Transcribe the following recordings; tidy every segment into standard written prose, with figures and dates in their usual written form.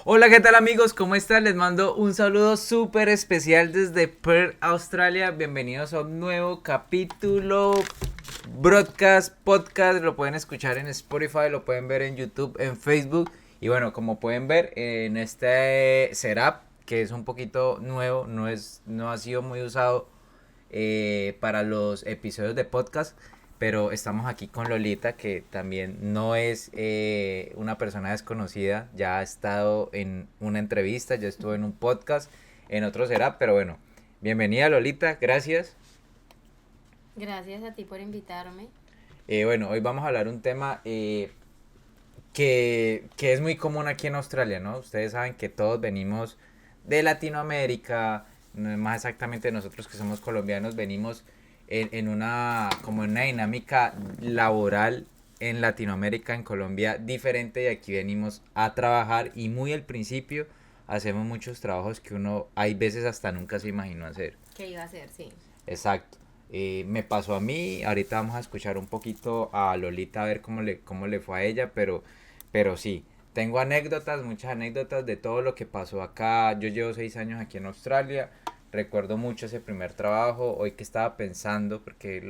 Hola, ¿qué tal amigos? ¿Cómo están? Les mando un saludo súper especial desde Perth, Australia. Bienvenidos a un nuevo capítulo, broadcast, podcast. Lo pueden escuchar en Spotify, lo pueden ver en YouTube, en Facebook. Y bueno, como pueden ver en este setup, que es un poquito nuevo, no ha sido muy usado para los episodios de podcast. Pero estamos aquí con Lolita, que también no es una persona desconocida. Ya ha estado en una entrevista, ya estuvo en un podcast, en otro será. Pero bueno, bienvenida Lolita, gracias. Gracias a ti por invitarme. Bueno, hoy vamos a hablar un tema que es muy común aquí en Australia, ¿no? Ustedes saben que todos venimos de Latinoamérica, más exactamente nosotros que somos colombianos, venimos en una, como en una dinámica laboral en Latinoamérica, en Colombia, diferente, y aquí venimos a trabajar y muy al principio hacemos muchos trabajos que uno hay veces hasta nunca se imaginó hacer. ¿Qué iba a hacer? Sí. Exacto. Me pasó a mí, ahorita vamos a escuchar un poquito a Lolita a ver cómo le fue a ella, pero sí, tengo anécdotas, muchas anécdotas de todo lo que pasó acá. Yo llevo 6 años aquí en Australia, recuerdo mucho ese primer trabajo, hoy que estaba pensando, porque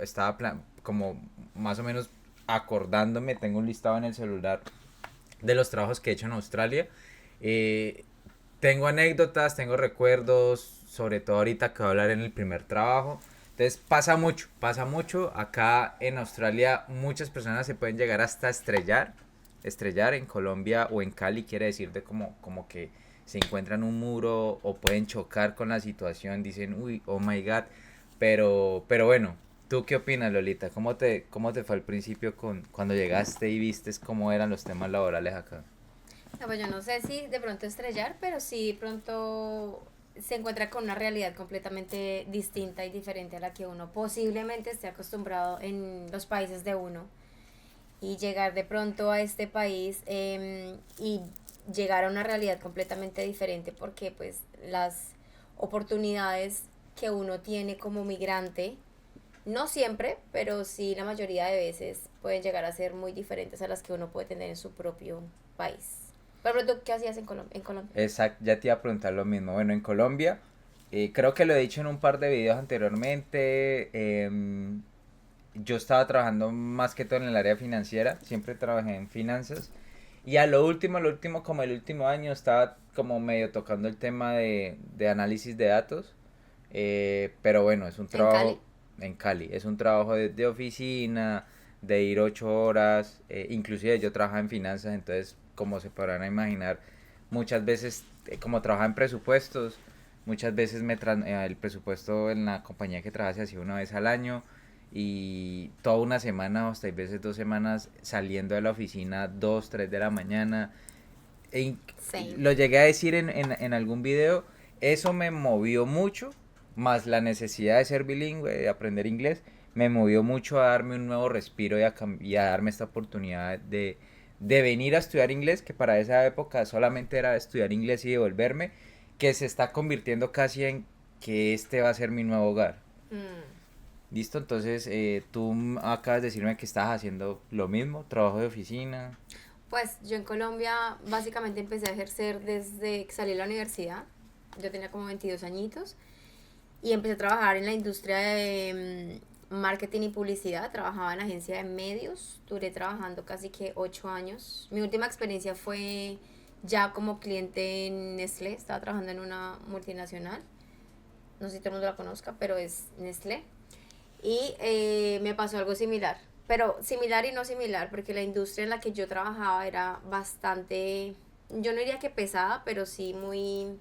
estaba como más o menos acordándome, tengo un listado en el celular de los trabajos que he hecho en Australia. Eh, Tengo anécdotas, tengo recuerdos, sobre todo ahorita que voy a hablar en el primer trabajo. Entonces pasa mucho. Acá en Australia muchas personas se pueden llegar hasta estrellar. Estrellar en Colombia o en Cali quiere decir de como que se encuentran un muro o pueden chocar con la situación, dicen, uy, oh my god. Pero bueno, ¿tú qué opinas, Lolita? ¿Cómo te fue al principio cuando llegaste y vistes cómo eran los temas laborales acá? No, pues yo no sé si de pronto estrellar, pero sí pronto se encuentra con una realidad completamente distinta y diferente a la que uno posiblemente esté acostumbrado en los países de uno. Y llegar de pronto a este país y llegar a una realidad completamente diferente porque pues las oportunidades que uno tiene como migrante, no siempre, pero sí la mayoría de veces pueden llegar a ser muy diferentes a las que uno puede tener en su propio país. Por ejemplo, ¿tú qué hacías en Colombia? Exacto, ya te iba a preguntar lo mismo. Bueno, en Colombia, creo que lo he dicho en un par de videos anteriormente, yo estaba trabajando más que todo en el área financiera, siempre trabajé en finanzas. Y lo último, como el último año, estaba como medio tocando el tema de análisis de datos. Pero bueno, es un ¿En Cali? trabajo en Cali, es un trabajo de oficina, de ir 8 horas, inclusive yo trabajaba en finanzas, entonces como se podrán imaginar, muchas veces, como trabajaba en presupuestos, muchas veces el presupuesto en la compañía que trabajaba se hacía una vez al año y toda una semana o hasta hay veces 2 semanas saliendo de la oficina 2, 3 de la mañana. E Same. lo llegué a decir en algún video, eso me movió mucho, más la necesidad de ser bilingüe, de aprender inglés, me movió mucho a darme un nuevo respiro y a darme esta oportunidad de venir a estudiar inglés, que para esa época solamente era estudiar inglés y devolverme, que se está convirtiendo casi en que este va a ser mi nuevo hogar. Mm. Listo, entonces tú acabas de decirme que estás haciendo lo mismo, trabajo de oficina. Pues yo en Colombia básicamente empecé a ejercer desde que salí de la universidad. Yo tenía como 22 añitos y empecé a trabajar en la industria de marketing y publicidad. Trabajaba en agencia de medios, duré trabajando casi que 8 años. Mi última experiencia fue ya como cliente en Nestlé, estaba trabajando en una multinacional, no sé si todo el mundo la conozca, pero es Nestlé. Y me pasó algo similar, pero similar y no similar, porque la industria en la que yo trabajaba era bastante, yo no diría que pesada, pero sí muy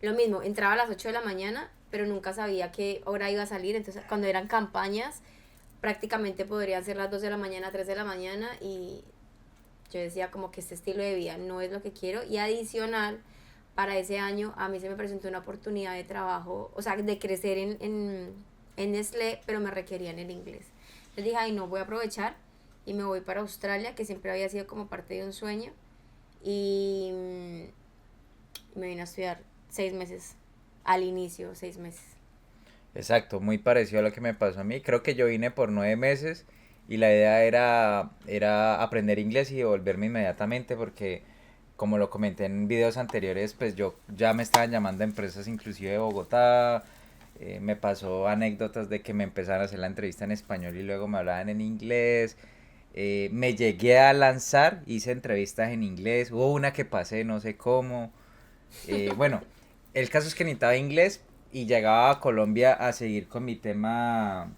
lo mismo. Entraba a las 8 de la mañana, pero nunca sabía qué hora iba a salir. Entonces, cuando eran campañas, prácticamente podrían ser las 2 de la mañana, 3 de la mañana, y yo decía como que este estilo de vida no es lo que quiero. Y adicional, para ese año a mí se me presentó una oportunidad de trabajo, o sea, de crecer en Nestlé, pero me requerían el inglés. Entonces dije, ay, no, voy a aprovechar y me voy para Australia, que siempre había sido como parte de un sueño. Y me vine a estudiar 6 meses, al inicio, 6 meses. Exacto, muy parecido a lo que me pasó a mí. Creo que yo vine por 9 meses y la idea era aprender inglés y devolverme inmediatamente porque como lo comenté en videos anteriores, pues yo ya me estaban llamando a empresas inclusive de Bogotá. Me pasó anécdotas de que me empezaron a hacer la entrevista en español y luego me hablaban en inglés. Me llegué a lanzar, hice entrevistas en inglés. Hubo una que pasé, no sé cómo. Bueno, el caso es que necesitaba inglés y llegaba a Colombia a seguir con mi tema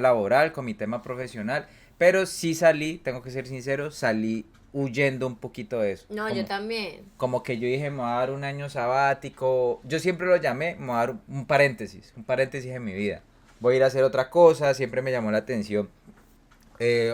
laboral, con mi tema profesional, pero sí salí, tengo que ser sincero, salí huyendo un poquito de eso. No, yo también. Como que yo dije, me voy a dar un año sabático, yo siempre lo llamé, me voy a dar un paréntesis en mi vida. Voy a ir a hacer otra cosa, siempre me llamó la atención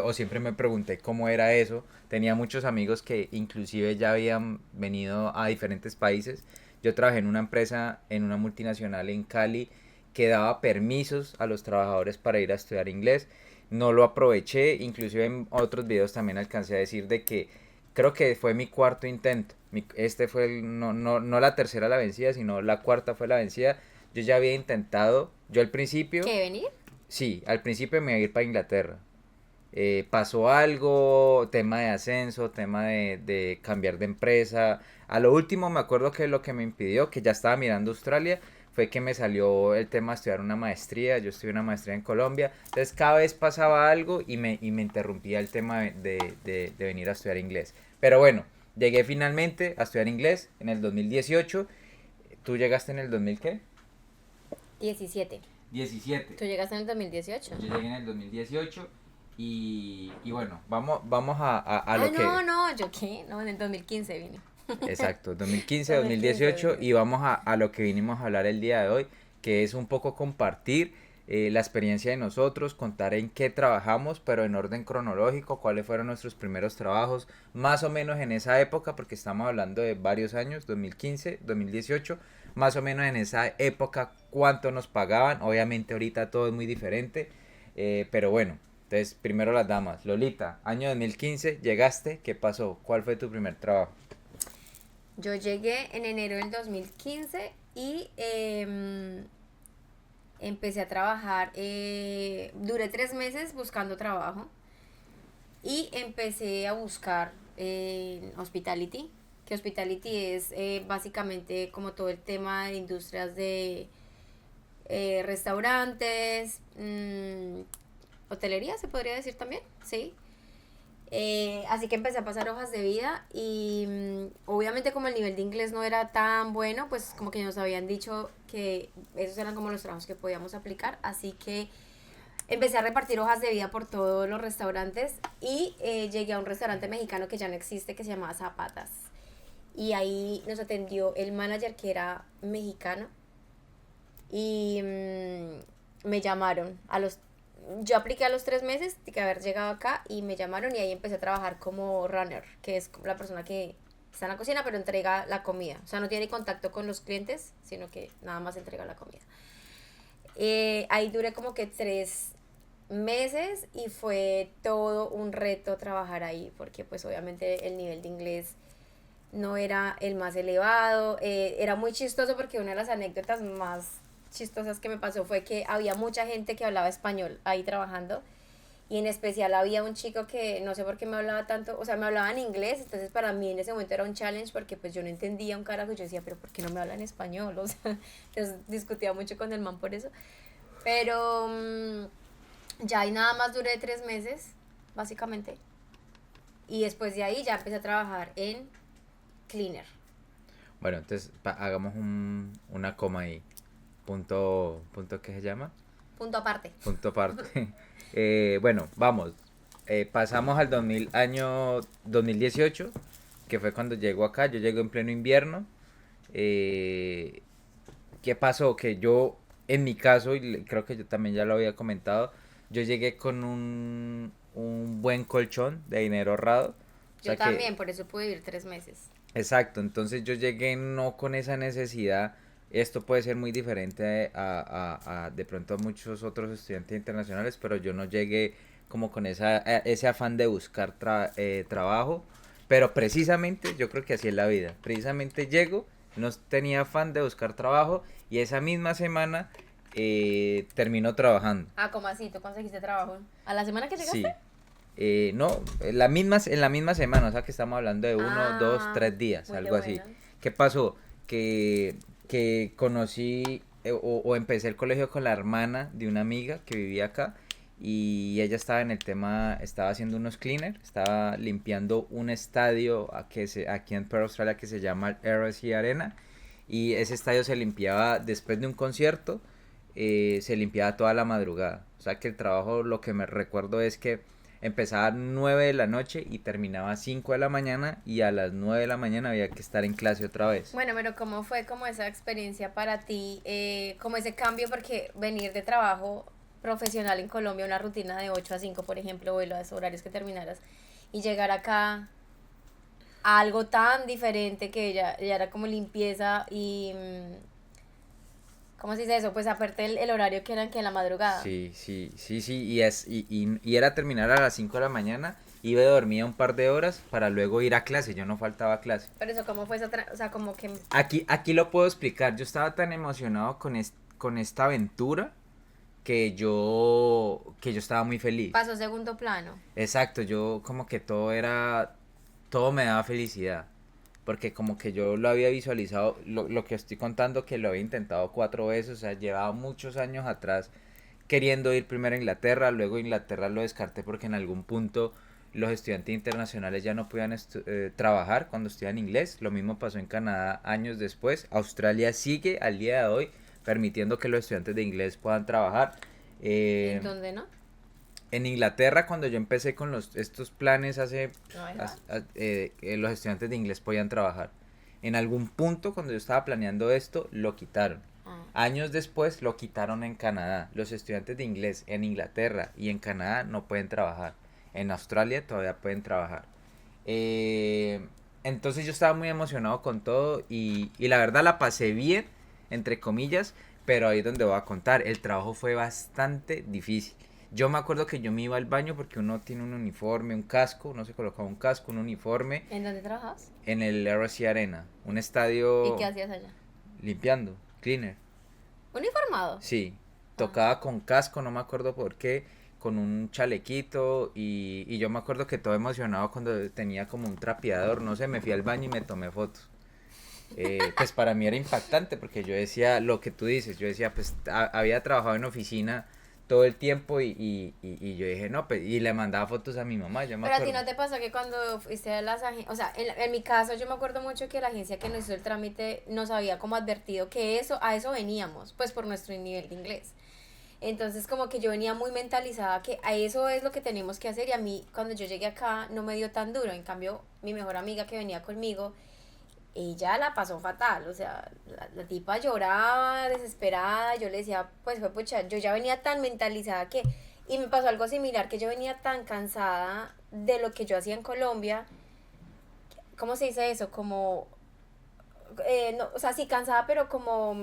o siempre me pregunté cómo era eso. Tenía muchos amigos que inclusive ya habían venido a diferentes países. Yo trabajé en una empresa, en una multinacional en Cali, que daba permisos a los trabajadores para ir a estudiar inglés. No lo aproveché, inclusive en otros videos también alcancé a decir de que creo que fue mi cuarto intento. Este fue no la tercera la vencida, sino la cuarta fue la vencida. Yo ya había intentado, yo al principio, ¿Qué, venir? sí, al principio me iba a ir para Inglaterra. Pasó algo, tema de ascenso, tema de cambiar de empresa. A lo último me acuerdo que lo que me impidió, que ya estaba mirando Australia, fue que me salió el tema de estudiar una maestría. Yo estudié una maestría en Colombia. Entonces cada vez pasaba algo y me interrumpía el tema de venir a estudiar inglés. Pero bueno, llegué finalmente a estudiar inglés en el 2018. ¿Tú llegaste en el 2000 qué? 17. 17. ¿Tú llegaste en el 2018? Yo llegué en el 2018 y bueno, vamos a lo que... No, ¿yo qué? No, en el 2015 vine. Exacto, 2015, 2015 2018 vine. y vamos a lo que vinimos a hablar el día de hoy, que es un poco compartir la experiencia de nosotros, contar en qué trabajamos, pero en orden cronológico, cuáles fueron nuestros primeros trabajos, más o menos en esa época, porque estamos hablando de varios años, 2015, 2018, más o menos en esa época, cuánto nos pagaban, obviamente ahorita todo es muy diferente, pero bueno, entonces primero las damas, Lolita, año 2015, llegaste, ¿qué pasó? ¿Cuál fue tu primer trabajo? Yo llegué en enero del 2015 y empecé a trabajar. Duré 3 meses buscando trabajo y empecé a buscar hospitality, que hospitality es básicamente como todo el tema de industrias de restaurantes, hotelería se podría decir también, sí. Así que empecé a pasar hojas de vida y obviamente como el nivel de inglés no era tan bueno, pues como que nos habían dicho que esos eran como los trabajos que podíamos aplicar, así que empecé a repartir hojas de vida por todos los restaurantes y llegué a un restaurante mexicano que ya no existe, que se llamaba Zapatas, y ahí nos atendió el manager que era mexicano y me llamaron yo apliqué a los 3 meses de haber llegado acá y me llamaron y ahí empecé a trabajar como runner, que es la persona que está en la cocina pero entrega la comida. O sea, no tiene contacto con los clientes, sino que nada más entrega la comida. Ahí duré como que 3 meses y fue todo un reto trabajar ahí porque pues obviamente el nivel de inglés no era el más elevado. Era muy chistoso porque una de las anécdotas más chistosas que me pasó fue que había mucha gente que hablaba español ahí trabajando y en especial había un chico que no sé por qué me hablaba tanto, o sea, me hablaba en inglés, entonces para mí en ese momento era un challenge porque pues yo no entendía un carajo y yo decía, pero ¿por qué no me habla en español? O sea, entonces discutía mucho con el man por eso, pero ya ahí nada más duré 3 meses, básicamente, y después de ahí ya empecé a trabajar en cleaner. Bueno, entonces hagamos una coma ahí. Punto, ¿qué se llama? Punto aparte. Punto aparte. Bueno, vamos. Pasamos al año 2018, que fue cuando llegó acá. Yo llegué en pleno invierno. Eh, ¿Qué pasó? Que yo, en mi caso, y creo que yo también ya lo había comentado, yo llegué con un buen colchón de dinero ahorrado. O Yo sea que también, por eso pude vivir 3 meses. exacto, entonces yo llegué no con esa necesidad. Esto puede ser muy diferente a de pronto a muchos otros estudiantes internacionales, pero yo no llegué como con ese afán de buscar trabajo. Pero precisamente yo creo que así es la vida. Precisamente llego, no tenía afán de buscar trabajo y esa misma semana termino trabajando. Ah, ¿cómo así? ¿Tú conseguiste trabajo? ¿A la semana que Sí, llegaste? No, en la misma semana, o sea que estamos hablando de uno, dos, Ah, 3 días, muy de algo así. buena. ¿Qué pasó? Que conocí o empecé el colegio con la hermana de una amiga que vivía acá y ella estaba en el tema, estaba haciendo unos cleaners, estaba limpiando un estadio aquí en Perth, Australia, que se llama el RSC Arena, y ese estadio se limpiaba después de un concierto, se limpiaba toda la madrugada. O sea que el trabajo, lo que me recuerdo es que empezaba a 9 de la noche y terminaba a 5 de la mañana, y a las 9 de la mañana había que estar en clase otra vez. Bueno, pero ¿cómo fue como esa experiencia para ti? Como ese cambio, porque venir de trabajo profesional en Colombia, una rutina de 8 a 5 por ejemplo, o los horarios que terminaras, y llegar acá a algo tan diferente que ya era como limpieza y... ¿Cómo se dice eso? Pues aparte el horario que eran que en la madrugada. Sí, sí, sí, sí, y era terminar a las 5 de la mañana, iba y dormía un par de horas para luego ir a clase, yo no faltaba a clase. Pero eso, ¿cómo fue esa... o sea, como que Aquí lo puedo explicar, yo estaba tan emocionado con esta aventura que yo estaba muy feliz. pasó a segundo plano. Exacto, yo como que todo me daba felicidad, porque como que yo lo había visualizado, lo que estoy contando, que lo había intentado 4 veces, o sea, llevaba muchos años atrás queriendo ir primero a Inglaterra, luego Inglaterra lo descarté porque en algún punto los estudiantes internacionales ya no podían trabajar cuando estudian inglés. Lo mismo pasó en Canadá años después. Australia sigue al día de hoy permitiendo que los estudiantes de inglés puedan trabajar. ¿En Eh, dónde no? en Inglaterra, cuando yo empecé con estos planes No hay nada. los estudiantes de inglés podían trabajar. En algún punto, cuando yo estaba planeando esto, lo quitaron. Ah. Años después lo quitaron en Canadá. Los estudiantes de inglés en Inglaterra y en Canadá no pueden trabajar. En Australia todavía pueden trabajar. Eh, entonces yo estaba muy emocionado con todo y la verdad la pasé bien, entre comillas, pero ahí es donde voy a contar. El trabajo fue bastante difícil. Yo me acuerdo que yo me iba al baño porque uno tiene un uniforme, un casco, uno se colocaba un casco, un uniforme ¿En dónde trabajas? en el RC Arena, un ¿Y qué estadio hacías allá? limpiando, cleaner. ¿Uniformado? Sí, Ah. tocaba con casco, no me acuerdo por qué, con un chalequito y yo me acuerdo que todo emocionado cuando tenía como un trapeador, no sé, me fui al baño y me tomé fotos. Pues para mí era impactante porque yo decía lo que tú dices, yo decía pues había trabajado en oficina todo el tiempo y yo dije no, pues y le mandaba fotos a mi mamá, yo me Pero a ti acuerdo. no te pasó que cuando fuiste a las agencias, o sea, en mi caso yo me acuerdo mucho que la agencia que nos hizo el trámite nos había como advertido que a eso veníamos, pues por nuestro nivel de inglés. Entonces como que yo venía muy mentalizada que a eso es lo que tenemos que hacer y a mí cuando yo llegué acá no me dio tan duro. En cambio, mi mejor amiga que venía conmigo, ella la pasó fatal, o sea, la tipa lloraba desesperada, yo le decía, pues fue pucha, yo ya venía tan mentalizada que, y me pasó algo similar, que yo venía tan cansada de lo que yo hacía en Colombia, ¿cómo se dice eso? Como, no, o sea, sí cansada, pero como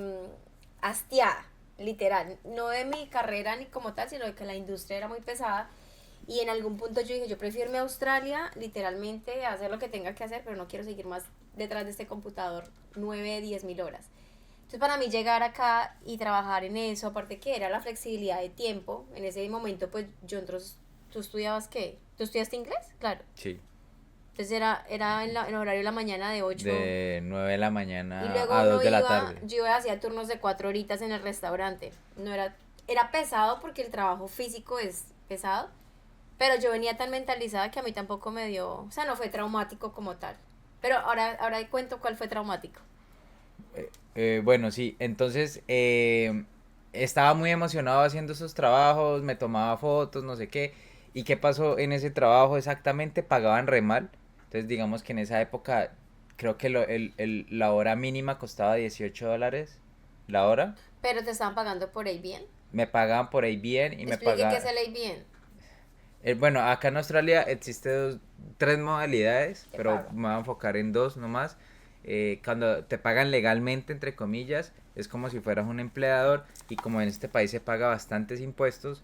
hastiada, literal, no de mi carrera ni como tal, sino de que la industria era muy pesada. Y en algún punto yo dije, yo prefiero irme a Australia, literalmente, hacer lo que tenga que hacer, pero no quiero seguir más detrás de este computador 9, 10 mil horas. Entonces para mí llegar acá y trabajar en eso, aparte que era la flexibilidad de tiempo, en ese momento pues yo entonces, ¿tú estudiabas qué? ¿Tú estudiaste inglés? Claro. Sí, Entonces era en horario de la mañana de 8 de 9 de la y mañana luego a uno 2 de la iba, tarde. yo iba hacía turnos de 4 horitas en el restaurante. No era pesado porque el trabajo físico es pesado, pero yo venía tan mentalizada que a mí tampoco me dio, o sea, no fue traumático como tal. Pero ahora cuento cuál fue traumático. Bueno, sí, entonces estaba muy emocionado haciendo esos trabajos, me tomaba fotos, no sé qué. ¿Y qué pasó en ese trabajo exactamente? Pagaban re mal. Entonces, digamos que en esa época, creo que la hora mínima costaba $18 la hora. Pero te estaban pagando por ahí bien. Me pagaban por ahí bien y me Explique qué pagaban. es el ahí bien. Bueno, acá en Australia existe tres modalidades, Te pero pago. me voy a enfocar en dos nomás. Cuando te pagan legalmente, entre comillas, es como si fueras un empleador y como en este país se paga bastantes impuestos,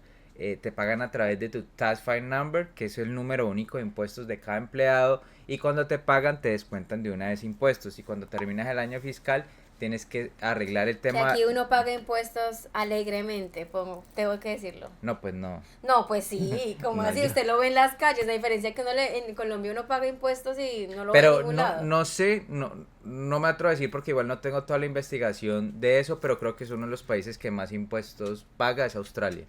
te pagan a través de tu Tax File Number, que es el número único de impuestos de cada empleado, y cuando te pagan te descuentan de una vez impuestos, y cuando terminas el año fiscal tienes que arreglar el Que tema. aquí uno paga impuestos alegremente, tengo que decirlo. No, pues no. No, pues sí, como No, así, yo. usted lo ve en las calles, la diferencia es que en Colombia uno paga impuestos y no lo ve en Pero ningún no, lado. no sé, no me atrevo a decir porque igual no tengo toda la investigación de eso, pero creo que es uno de los países que más impuestos paga, es Australia.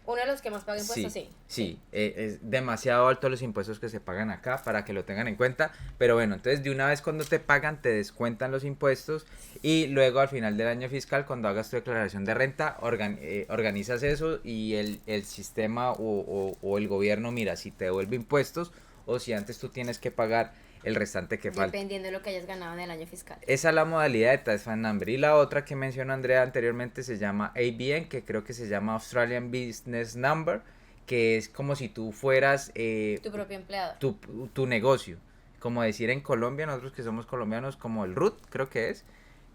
Uno de los que más paga impuestos, Sí, sí, sí. sí, es demasiado alto los impuestos que se pagan acá para que lo tengan en cuenta, pero bueno, entonces de una vez cuando te pagan te descuentan los impuestos y luego al final del año fiscal cuando hagas tu declaración de renta organizas eso y el sistema o el gobierno mira si te devuelve impuestos o si antes tú tienes que pagar el restante que falta. Dependiendo de lo que hayas ganado en el año fiscal. Esa es la modalidad de Tax Fan Number. Y la otra que mencionó Andrea anteriormente se llama ABN, que creo que se llama Australian Business Number, que es como si tú fueras Tu propio empleado. tu negocio. Como decir en Colombia, nosotros que somos colombianos, como el RUT, creo que es.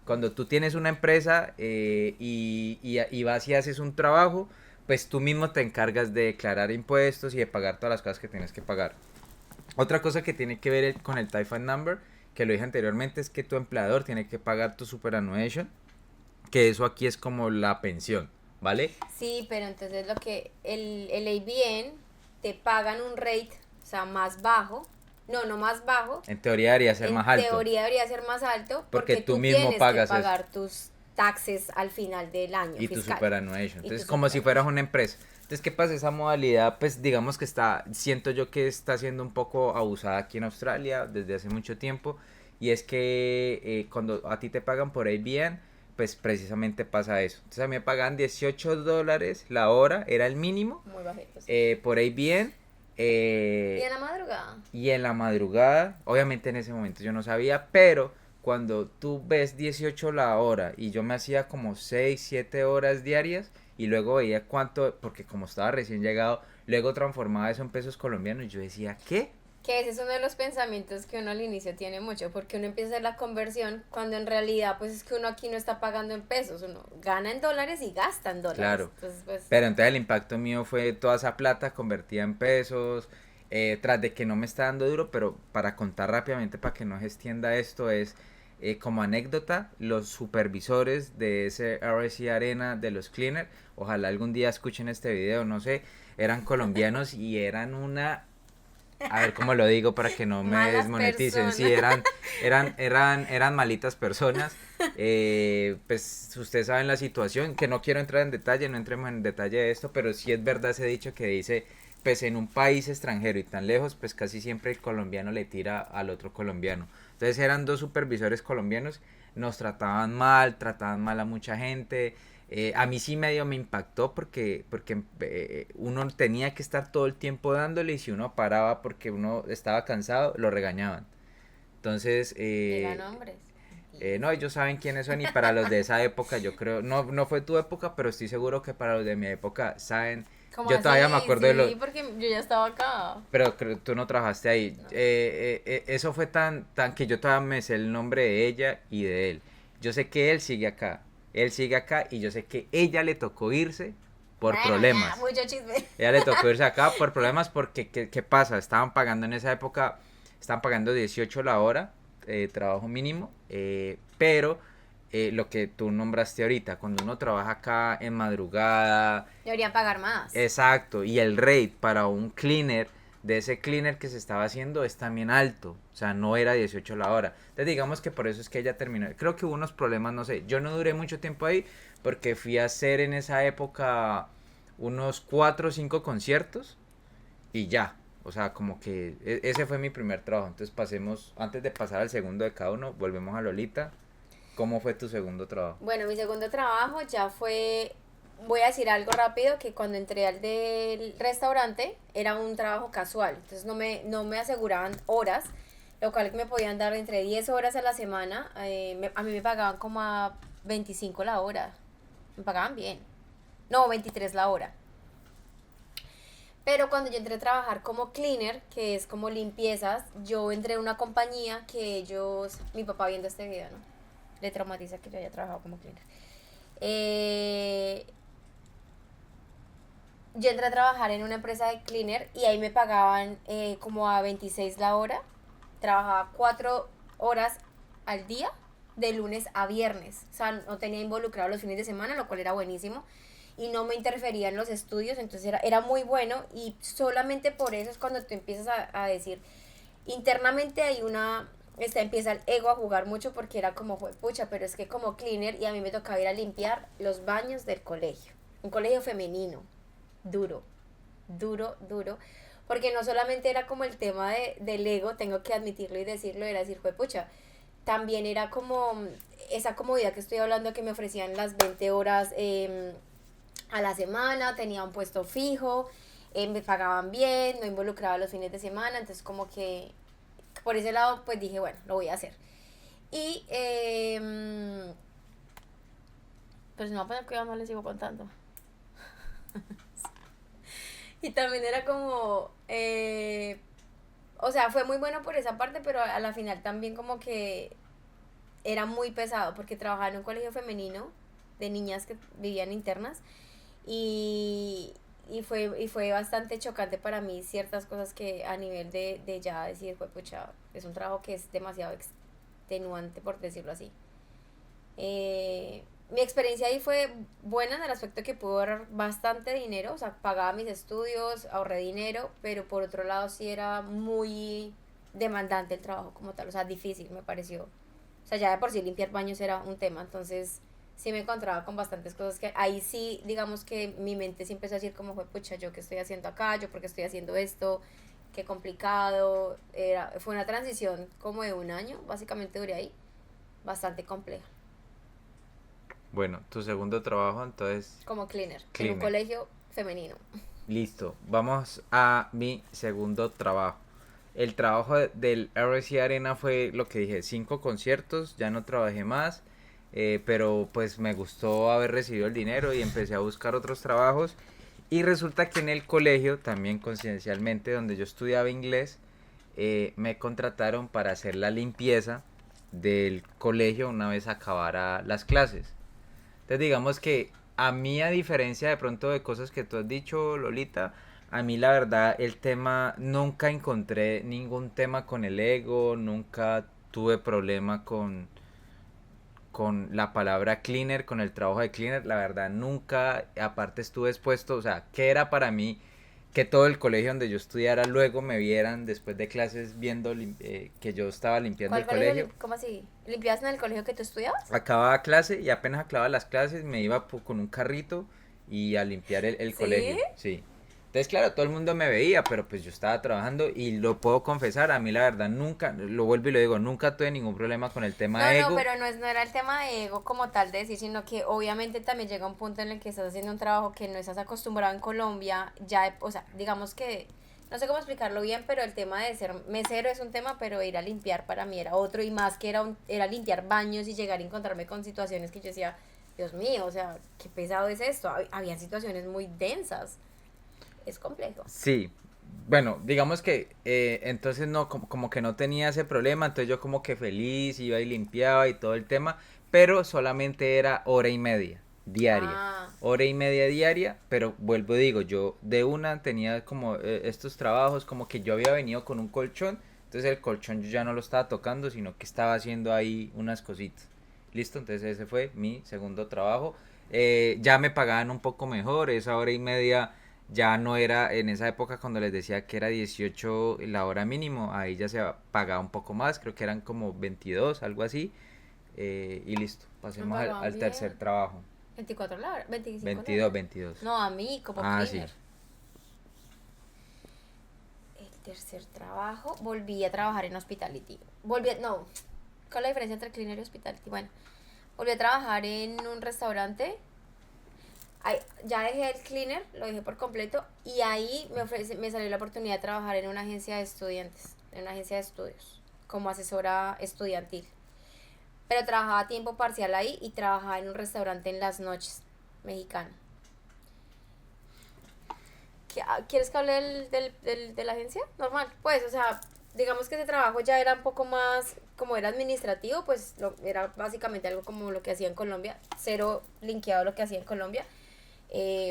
Cuando tú tienes una empresa y vas y haces un trabajo, pues tú mismo te encargas de declarar impuestos y de pagar todas las cosas que tienes que pagar. Otra cosa que tiene que ver con el Typhoon Number, que lo dije anteriormente, es que tu empleador tiene que pagar tu superannuation, que eso aquí es como la pensión, ¿vale? Sí, pero entonces lo que el ABN te pagan un rate, o sea, más bajo. No, no más bajo. En teoría debería ser En más alto, teoría debería ser más alto porque porque tú tú mismo tienes que pagas eso pagar tus taxes al final del año y tu fiscal. superannuation. Y tu Entonces, como si fueras superannuation. una empresa. Entonces, ¿qué pasa? Esa modalidad, pues digamos que siento yo que está siendo un poco abusada aquí en Australia desde hace mucho tiempo. Y es que cuando a ti te pagan por ABN, pues precisamente pasa eso. Entonces a mí me pagan $18 la hora, era el mínimo, Muy bajito, sí. por ABN. Y en la madrugada. Y en la madrugada, obviamente en ese momento yo no sabía, pero cuando tú ves 18 la hora y yo me hacía como 6 7 horas diarias y luego veía cuánto, porque como estaba recién llegado, luego transformaba eso en pesos colombianos y yo decía, ¿qué? Que ese es uno de los pensamientos que uno al inicio tiene mucho, porque uno empieza a hacer la conversión cuando en realidad pues es que uno aquí no está pagando en pesos, uno gana en dólares y gasta en dólares. Claro, Entonces pues pero entonces el impacto mío fue toda esa plata convertida en pesos, tras de que no me está dando duro, pero para contar rápidamente, para que no se extienda esto, es como anécdota, los supervisores de ese RSC Arena de los Cleaner, ojalá algún día escuchen este video, no sé, eran colombianos y eran una, a ver cómo lo digo para que no me malas desmoneticen, personas. sí, eran malitas personas. Pues ustedes saben la situación, que no quiero entrar en detalle, no entremos en detalle de esto, pero sí es verdad ese dicho que dice, pues en un país extranjero y tan lejos, pues casi siempre el colombiano le tira al otro colombiano. Entonces eran dos supervisores colombianos, nos trataban mal a mucha gente. A mí sí medio me impactó porque uno tenía que estar todo el tiempo dándole y si uno paraba porque uno estaba cansado, lo regañaban. Entonces, Eran hombres. no, ellos saben quiénes son y para los de esa época yo creo, no fue tu época, pero estoy seguro que para los de mi época saben. ¿Cómo Yo así? todavía me acuerdo de Sí, los. porque yo ya estaba acá. Pero tú no trabajaste ahí. No. Eso fue tan que yo todavía me sé el nombre de ella y de él. Yo sé que él sigue acá. Él sigue acá y yo sé que ella le tocó irse por Bueno, ya, problemas. mucho chisme. Ella le tocó irse acá por problemas porque, ¿qué pasa? Estaban pagando en esa época, estaban pagando 18 la hora, trabajo mínimo, pero lo que tú nombraste ahorita, cuando uno trabaja acá en madrugada, Deberían pagar más. exacto, y el rate para un cleaner, de ese cleaner que se estaba haciendo, es también alto, o sea, no era 18 la hora. Entonces digamos que por eso es que ella terminó, creo que hubo unos problemas, no sé, yo no duré mucho tiempo ahí, porque fui a hacer en esa época unos 4 o 5 conciertos y ya. O sea, como que ese fue mi primer trabajo. Entonces pasemos, antes de pasar al segundo de cada uno, volvemos a Lolita. ¿Cómo fue tu segundo trabajo? Bueno, mi segundo trabajo ya fue, voy a decir algo rápido, que cuando entré al del restaurante era un trabajo casual, entonces no me aseguraban horas, lo cual me podían dar entre 10 horas a la semana, a mí me pagaban como a 25 la hora, me pagaban bien, no, 23 la hora. Pero cuando yo entré a trabajar como cleaner, que es como limpiezas, yo entré a una compañía que ellos, mi papá viendo este video, ¿no? Le traumatiza que yo haya trabajado como cleaner. Eh, yo entré a trabajar en una empresa de cleaner y ahí me pagaban como a 26 la hora. Trabajaba 4 horas al día, de lunes a viernes. O sea, no tenía involucrado los fines de semana, lo cual era buenísimo. Y no me interfería en los estudios, entonces era muy bueno. Y solamente por eso es cuando tú empiezas a decir, internamente hay una... empieza el ego a jugar mucho porque era como, pucha, pero es que como cleaner y a mí me tocaba ir a limpiar los baños del colegio. Un colegio femenino, duro, duro, duro, porque no solamente era como el tema del ego, tengo que admitirlo y decirlo, era decir, pucha, también era como esa comodidad que estoy hablando, que me ofrecían las 20 horas a la semana, tenía un puesto fijo, me pagaban bien, no involucraba los fines de semana, entonces como que por ese lado pues dije, bueno, lo voy a hacer. Y pues no, pues cuidado, no les sigo contando. Y también era como, o sea, fue muy bueno por esa parte, pero a la final también como que era muy pesado porque trabajaba en un colegio femenino de niñas que vivían internas y fue bastante chocante para mí ciertas cosas que a nivel de ya decir, pues pucha, es un trabajo que es demasiado extenuante, por decirlo así. Mi experiencia ahí fue buena en el aspecto que pude ahorrar bastante dinero, o sea, pagaba mis estudios, ahorré dinero, pero por otro lado sí era muy demandante el trabajo como tal, o sea, difícil me pareció. O sea, ya de por sí limpiar baños era un tema, entonces sí me encontraba con bastantes cosas que ahí sí, digamos que mi mente sí empezó a decir como fue, pucha, yo qué estoy haciendo acá, yo por qué estoy haciendo esto, qué complicado. Fue una transición como de un año, básicamente duré ahí, bastante compleja. Bueno, tu segundo trabajo, entonces, Como cleaner, en un cleaner. colegio femenino. Listo, vamos a mi segundo trabajo. El trabajo del RC Arena fue lo que dije, 5 conciertos, ya no trabajé más, pero pues me gustó haber recibido el dinero y empecé a buscar otros trabajos. Y resulta que en el colegio, también coincidencialmente, donde yo estudiaba inglés, me contrataron para hacer la limpieza del colegio una vez acabara las clases. Entonces digamos que a mí, a diferencia de pronto de cosas que tú has dicho, Lolita, a mí la verdad el tema, nunca encontré ningún tema con el ego, nunca tuve problema con la palabra cleaner, con el trabajo de cleaner, la verdad nunca, aparte estuve expuesto, o sea, que era para mí que todo el colegio donde yo estudiara luego me vieran después de clases viendo que yo estaba limpiando ¿Cuál el colegio? colegio. ¿Cómo así? ¿Limpiabas en el colegio que tú estudiabas? Acababa clase y apenas acababa las clases me iba con un carrito y a limpiar el Sí. colegio, sí. Entonces, claro, todo el mundo me veía, pero pues yo estaba trabajando y lo puedo confesar, a mí la verdad nunca, lo vuelvo y lo digo, nunca tuve ningún problema con el tema No, no, ego. pero no era el tema de ego como tal de decir, sino que obviamente también llega un punto en el que estás haciendo un trabajo que no estás acostumbrado en Colombia, ya, o sea, digamos que, no sé cómo explicarlo bien, pero el tema de ser mesero es un tema, pero ir a limpiar para mí era otro, y más que era limpiar baños y llegar a encontrarme con situaciones que yo decía, Dios mío, o sea, qué pesado es esto. Habían situaciones muy densas, es complejo. Sí, bueno, digamos que entonces no, como que no tenía ese problema, entonces yo como que feliz, iba y limpiaba y todo el tema, pero solamente era hora y media diaria, Ah, hora y media diaria, pero vuelvo y digo, yo de una tenía como estos trabajos, como que yo había venido con un colchón, entonces el colchón yo ya no lo estaba tocando, sino que estaba haciendo ahí unas cositas. Listo, entonces ese fue mi segundo trabajo. Ya me pagaban un poco mejor, esa hora y media ya no era en esa época cuando les decía que era 18 la hora mínimo, ahí ya se pagaba un poco más, creo que eran como 22, algo así, y listo, me pasemos pagaban al tercer bien. trabajo. 24 la hora, 25 la 22, hora. 22. No, a mí como Ah, sí. cleaner. El tercer trabajo, volví a trabajar en hospitality. No, ¿cuál es la diferencia entre cleaner y hospitality? Bueno, volví a trabajar en un restaurante. Ya dejé el cleaner, lo dejé por completo y ahí me salió la oportunidad de trabajar en una agencia de estudiantes, en una agencia de estudios, como asesora estudiantil. Pero trabajaba a tiempo parcial ahí y trabajaba en un restaurante en las noches, mexicano. ¿Quieres que hable de la agencia? Normal, pues, o sea, digamos que ese trabajo ya era un poco más, como era administrativo, pues era básicamente algo como lo que hacía en Colombia, cero linkeado a lo que hacía en Colombia.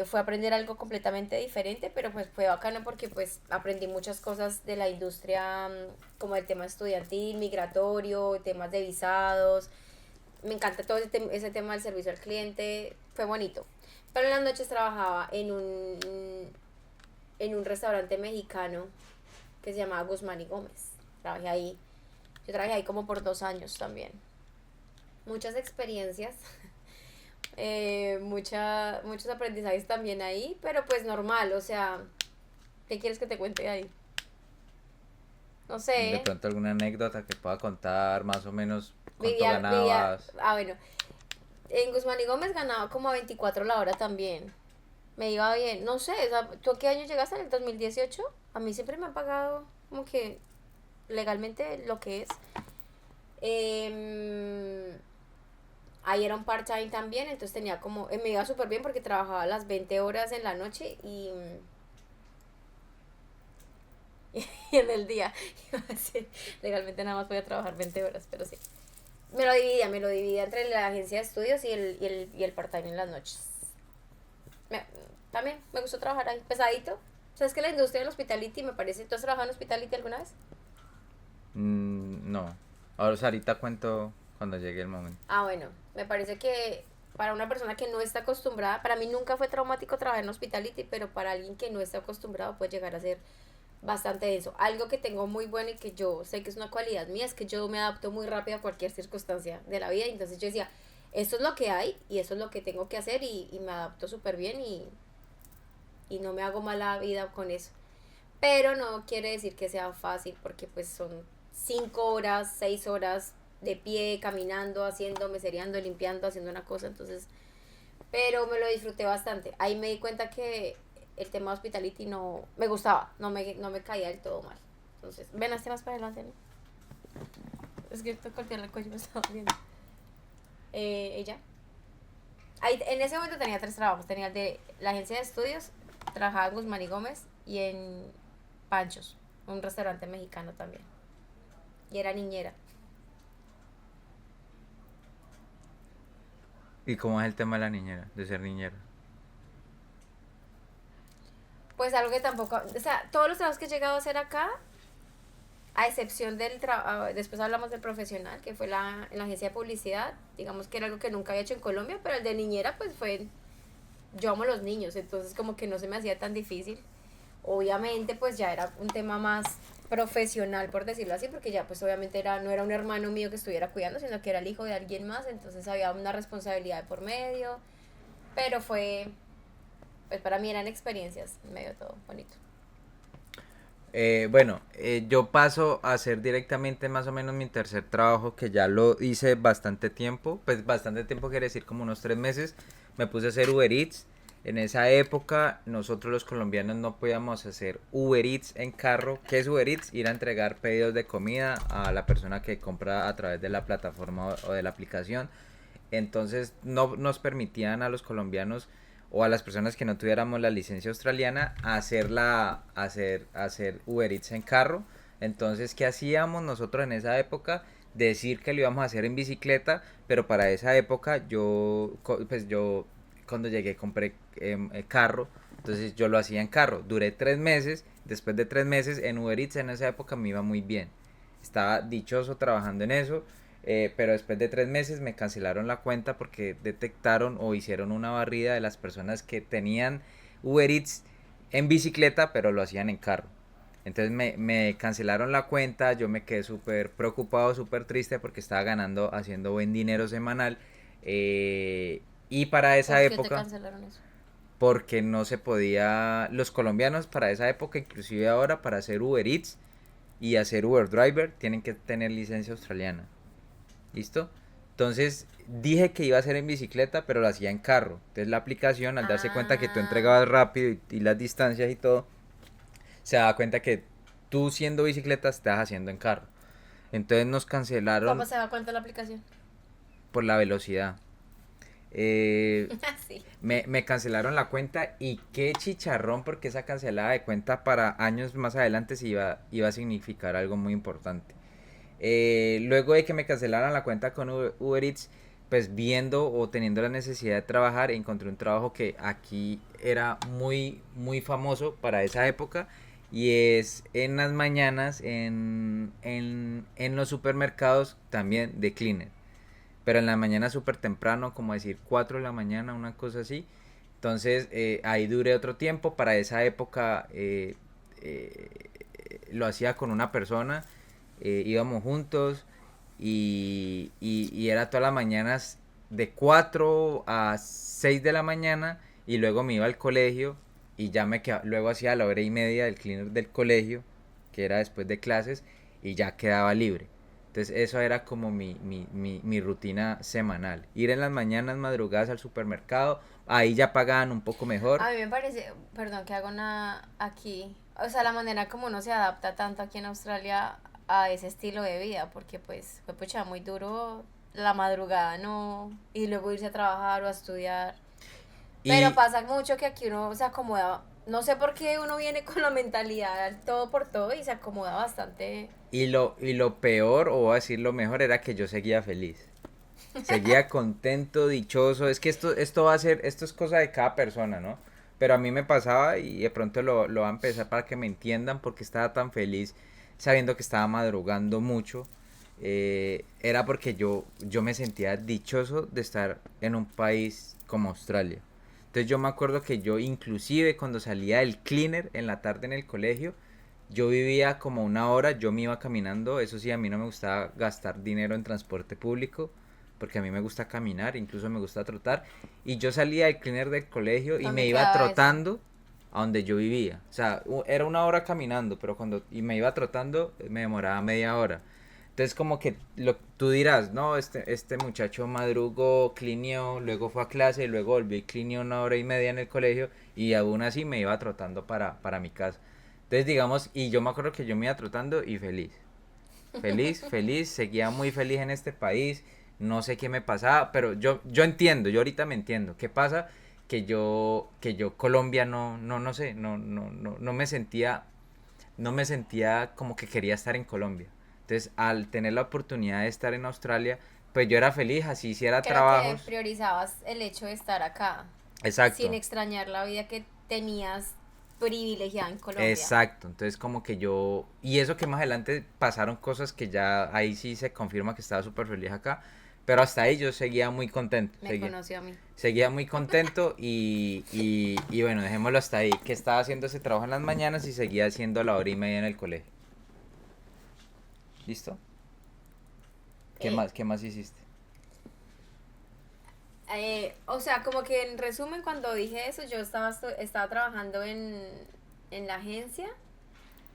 Fue aprender algo completamente diferente, pero pues fue bacano porque pues aprendí muchas cosas de la industria, como el tema estudiantil, migratorio, temas de visados. Me encanta todo ese tema del servicio al cliente, fue bonito. Pero en las noches trabajaba en un restaurante mexicano que se llamaba Guzmán y Gómez. Trabajé ahí. Yo trabajé ahí como por 2 años también. Muchas experiencias, muchos aprendizajes también ahí, pero pues normal, o sea, ¿qué quieres que te cuente ahí? No De sé, pronto alguna anécdota que pueda contar, más o menos cuánto vivía, ganabas. bueno, en Guzmán y Gómez ganaba como a 24 la hora también. Me iba bien, no sé, o sea, ¿tú a qué año llegaste? ¿En el 2018? A mí siempre me han pagado como que legalmente lo que es. Eh, Ahí era un part-time también, entonces tenía como, me iba súper bien porque trabajaba las 20 horas en la noche y en el día. Iba a decir, legalmente nada más podía trabajar 20 horas, pero sí. Me lo dividía entre la agencia de estudios y el part-time en las noches. Me- También me gustó trabajar ahí, pesadito. ¿Sabes que la industria del hospitality me parece? ¿Tú has trabajado en hospitality alguna vez? No. Ahora ahorita cuento cuando llegue el momento. Ah, bueno, me parece que para una persona que no está acostumbrada, para mí nunca fue traumático trabajar en hospitality, pero para alguien que no está acostumbrado puede llegar a ser bastante denso. Algo que tengo muy bueno y que yo sé que es una cualidad mía es que yo me adapto muy rápido a cualquier circunstancia de la vida. Entonces yo decía, esto es lo que hay y eso es lo que tengo que hacer y me adapto súper bien y no me hago mala vida con eso. Pero no quiere decir que sea fácil porque pues son 5 horas, 6 horas de pie, caminando, haciendo, mesereando, limpiando, haciendo una cosa. Entonces, pero me lo disfruté bastante. Ahí me di cuenta que el tema hospitality no me gustaba, no me caía del todo mal. Entonces, ven, hazte más para adelante, ¿no? Es que estoy cortando el cuello, me estaba viendo. Ella. Ahí, en ese momento tenía 3 trabajos. Tenía el de la agencia de estudios, trabajaba en Guzmán y Gómez y en Panchos, un restaurante mexicano también. Y era niñera. ¿Y cómo es el tema de la niñera, de ser niñera? Pues algo que tampoco, o sea, todos los trabajos que he llegado a hacer acá, a excepción del trabajo, después hablamos del profesional, que fue en la agencia de publicidad, digamos que era algo que nunca había hecho en Colombia, pero el de niñera pues fue, yo amo los niños, entonces como que no se me hacía tan difícil. Obviamente pues ya era un tema más profesional, por decirlo así, porque ya pues obviamente no era un hermano mío que estuviera cuidando, sino que era el hijo de alguien más, entonces había una responsabilidad de por medio, pero pues para mí eran experiencias, medio todo bonito. Yo paso a hacer directamente más o menos mi tercer trabajo, que ya lo hice bastante tiempo. Pues bastante tiempo quiere decir como unos 3 meses. Me puse a hacer Uber Eats. En esa época nosotros los colombianos no podíamos hacer Uber Eats en carro. ¿Qué es Uber Eats? Ir a entregar pedidos de comida a la persona que compra a través de la plataforma o de la aplicación. Entonces no nos permitían a los colombianos o a las personas que no tuviéramos la licencia australiana hacer Uber Eats en carro. Entonces, ¿qué hacíamos nosotros en esa época? Decir que lo íbamos a hacer en bicicleta, pero para esa época yo cuando llegué compré el carro, entonces yo lo hacía en carro. Duré 3 meses, después de 3 meses en Uber Eats en esa época me iba muy bien. Estaba dichoso trabajando en eso. Pero después de 3 meses me cancelaron la cuenta porque detectaron o hicieron una barrida de las personas que tenían Uber Eats en bicicleta, pero lo hacían en carro. Entonces me cancelaron la cuenta, yo me quedé súper preocupado, súper triste porque estaba ganando, haciendo buen dinero semanal. Y para esa ¿Por qué te época, cancelaron eso? porque no se podía, los colombianos para esa época, inclusive ahora, para hacer Uber Eats y hacer Uber Driver, tienen que tener licencia australiana. ¿Listo? Entonces dije que iba a hacer en bicicleta, pero lo hacía en carro. Entonces la aplicación, al darse cuenta que tú Ah, entregabas rápido y las distancias y todo, se daba cuenta que tú siendo bicicleta estás haciendo en carro. Entonces nos ¿cómo cancelaron se da cuenta la aplicación? por la velocidad. Eh, Sí. me cancelaron la cuenta y qué chicharrón porque esa cancelada de cuenta para años más adelante se iba a significar algo muy importante. Luego de que me cancelaran la cuenta con Uber Eats, pues viendo o teniendo la necesidad de trabajar, encontré un trabajo que aquí era muy famoso para esa época y es en las mañanas en los supermercados también de cleaner. Pero en la mañana súper temprano, como decir 4 de la mañana, una cosa así. Entonces ahí duré otro tiempo. Para esa época eh, lo hacía con una persona, íbamos juntos y era todas las mañanas de 4 a 6 de la mañana y luego me iba al colegio y ya me quedaba, luego hacía la hora y media del cleaner del colegio, que era después de clases, y ya quedaba libre. Entonces eso era como mi rutina semanal. Ir en las mañanas madrugadas al supermercado, ahí ya pagaban un poco mejor. A mí me parece, perdón que hago una aquí, o sea, la manera como uno se adapta tanto aquí en Australia a ese estilo de vida, porque pues fue pucha muy duro la madrugada, ¿no? Y luego irse a trabajar o a estudiar. Pero Y, pasa mucho que aquí uno se acomoda, no sé por qué uno viene con la mentalidad al todo por todo y se acomoda bastante. y lo peor, o voy a decir lo mejor, era que yo seguía feliz. Seguía contento, dichoso. Es que esto va a ser, esto es cosa de cada persona, ¿no? Pero a mí me pasaba y de pronto lo va a empezar para que me entiendan porque estaba tan feliz sabiendo que estaba madrugando mucho. Era porque yo me sentía dichoso de estar en un país como Australia. Entonces yo me acuerdo que yo inclusive cuando salía del cleaner en la tarde en el colegio, yo vivía como una hora, yo me iba caminando, eso sí, a mí no me gustaba gastar dinero en transporte público, porque a mí me gusta caminar, incluso me gusta trotar, y yo salía del cleaner del colegio y me ¿Dónde iba quedaba eso? trotando a donde yo vivía. O sea, era una hora caminando, pero cuando y me iba trotando me demoraba media hora. Entonces como que tú dirás, no, este muchacho madrugó, clineó, luego fue a clase, luego volvió y clineó una hora y media en el colegio y aún así me iba trotando para mi casa. Entonces digamos, y yo me acuerdo que yo me iba trotando y feliz. Feliz, feliz, seguía muy feliz en este país, no sé qué me pasaba, pero yo entiendo, yo ahorita me entiendo. ¿Qué pasa? Que yo Colombia no sé, no me sentía como que quería estar en Colombia. Entonces, al tener la oportunidad de estar en Australia, pues yo era feliz, así hiciera Creo que trabajos. priorizabas el hecho de estar acá, sin Exacto, extrañar la vida que tenías privilegiada en Colombia. exacto. Entonces, como que y eso que más adelante pasaron cosas que ya ahí sí se confirma que estaba súper feliz acá, pero hasta ahí yo seguía muy contento, Me conoció a mí. seguía muy contento y bueno, dejémoslo hasta ahí, que estaba haciendo ese trabajo en las mañanas y seguía haciendo la hora y media en el colegio. ¿Listo? ¿Qué Eh, más, qué más hiciste? o sea, como que en resumen, cuando dije eso, yo estaba trabajando en la agencia,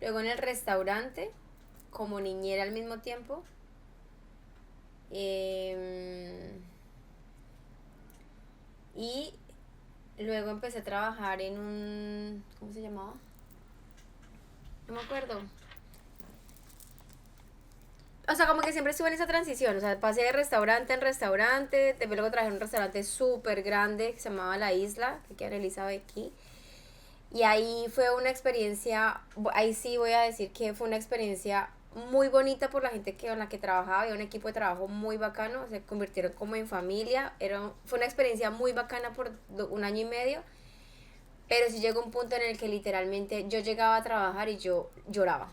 luego en el restaurante, como niñera al mismo tiempo. em, y luego empecé a trabajar en un... ¿Cómo se llamaba? No me acuerdo. O sea, como que siempre estuve en esa transición. O sea, pasé de restaurante en restaurante. Después luego trabajé en un restaurante súper grande que se llamaba La Isla, que queda en Elizabeth Key. Y ahí fue una experiencia, ahí sí voy a decir que fue una experiencia muy bonita por la gente con la que trabajaba, había un equipo de trabajo muy bacano, se convirtieron como en familia, fue una experiencia muy bacana por un año y medio, pero sí llegó un punto en el que literalmente yo llegaba a trabajar y yo lloraba.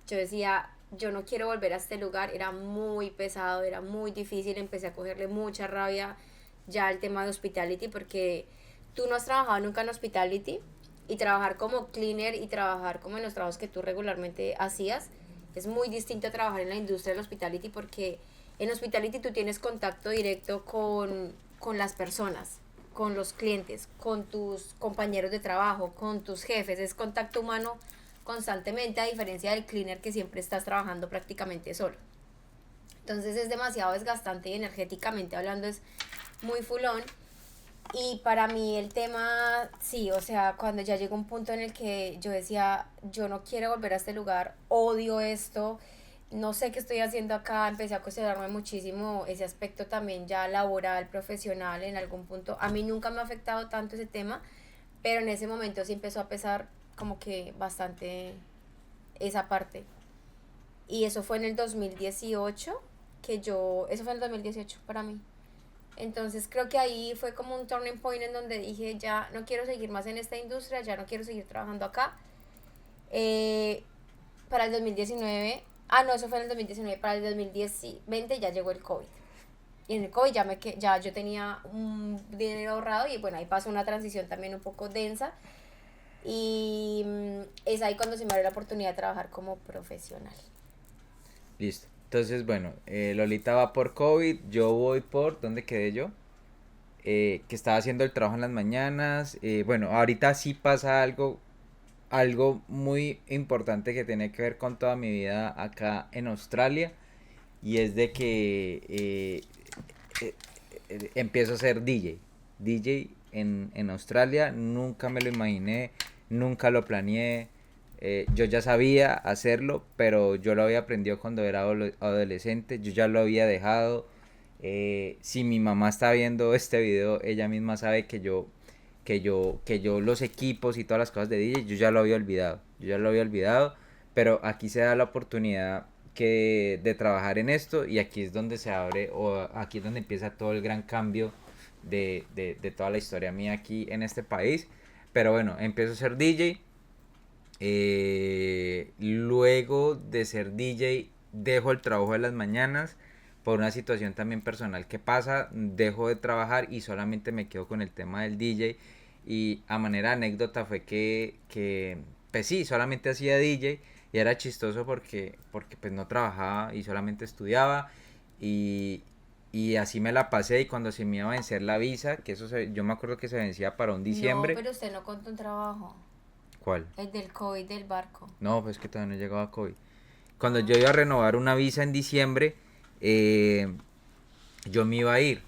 Yo decía, yo no quiero volver a este lugar, era muy pesado, era muy difícil, empecé a cogerle mucha rabia ya el tema de hospitality porque tú no has trabajado nunca en hospitality y trabajar como cleaner y trabajar como en los trabajos que tú regularmente hacías es muy distinto a trabajar en la industria del hospitality porque en hospitality tú tienes contacto directo con las personas, con los clientes, con tus compañeros de trabajo, con tus jefes, es contacto humano constantemente a diferencia del cleaner que siempre estás trabajando prácticamente solo. Entonces es demasiado desgastante y energéticamente hablando es muy fulón. Y para mí el tema, sí, o sea, cuando ya llegó un punto en el que yo decía, yo no quiero volver a este lugar, odio esto, no sé qué estoy haciendo acá, empecé a cuestionarme muchísimo ese aspecto también ya laboral, profesional en algún punto. A mí nunca me ha afectado tanto ese tema, pero en ese momento sí empezó a pesar como que bastante esa parte. Y eso fue en el 2018, eso fue en el 2018 para mí. Entonces creo que ahí fue como un turning point en donde dije, ya no quiero seguir más en esta industria, ya no quiero seguir trabajando acá. Eh, para el 2019, no, eso fue en el 2019, para el 2020 ya llegó el COVID. Y en el COVID ya yo tenía un dinero ahorrado y bueno, ahí pasó una transición también un poco densa. Y es ahí cuando se me abrió la oportunidad de trabajar como profesional. Listo. Entonces, bueno, Lolita va por COVID, yo voy por, ¿dónde quedé yo? Que estaba haciendo el trabajo en las mañanas. Bueno, ahorita sí pasa algo muy importante que tiene que ver con toda mi vida acá en Australia. Y es de que eh, empiezo a ser DJ. DJ en Australia, nunca me lo imaginé, nunca lo planeé. Yo ya sabía hacerlo, pero yo lo había aprendido cuando era adolescente, yo ya lo había dejado. Si mi mamá está viendo este video, ella misma sabe que yo los equipos y todas las cosas de DJ, yo ya lo había olvidado. Yo ya lo había olvidado, pero aquí se da la oportunidad de trabajar en esto y aquí es donde se abre o aquí es donde empieza todo el gran cambio de toda la historia mía aquí en este país. Pero bueno, empiezo a ser DJ. Luego de ser DJ, dejo el trabajo de las mañanas por una situación también personal que pasa. Dejo de trabajar y solamente me quedo con el tema del DJ. Y a manera de anécdota fue que pues sí, solamente hacía DJ y era chistoso porque pues no trabajaba y solamente estudiaba y, y así me la pasé y cuando se me iba a vencer la visa, yo me acuerdo que se vencía para un No, diciembre. pero usted no contó un trabajo. ¿Cuál? El del COVID del barco. No, pues que todavía no llegaba COVID. Cuando yo iba a renovar una visa en diciembre, eh, yo me iba a ir.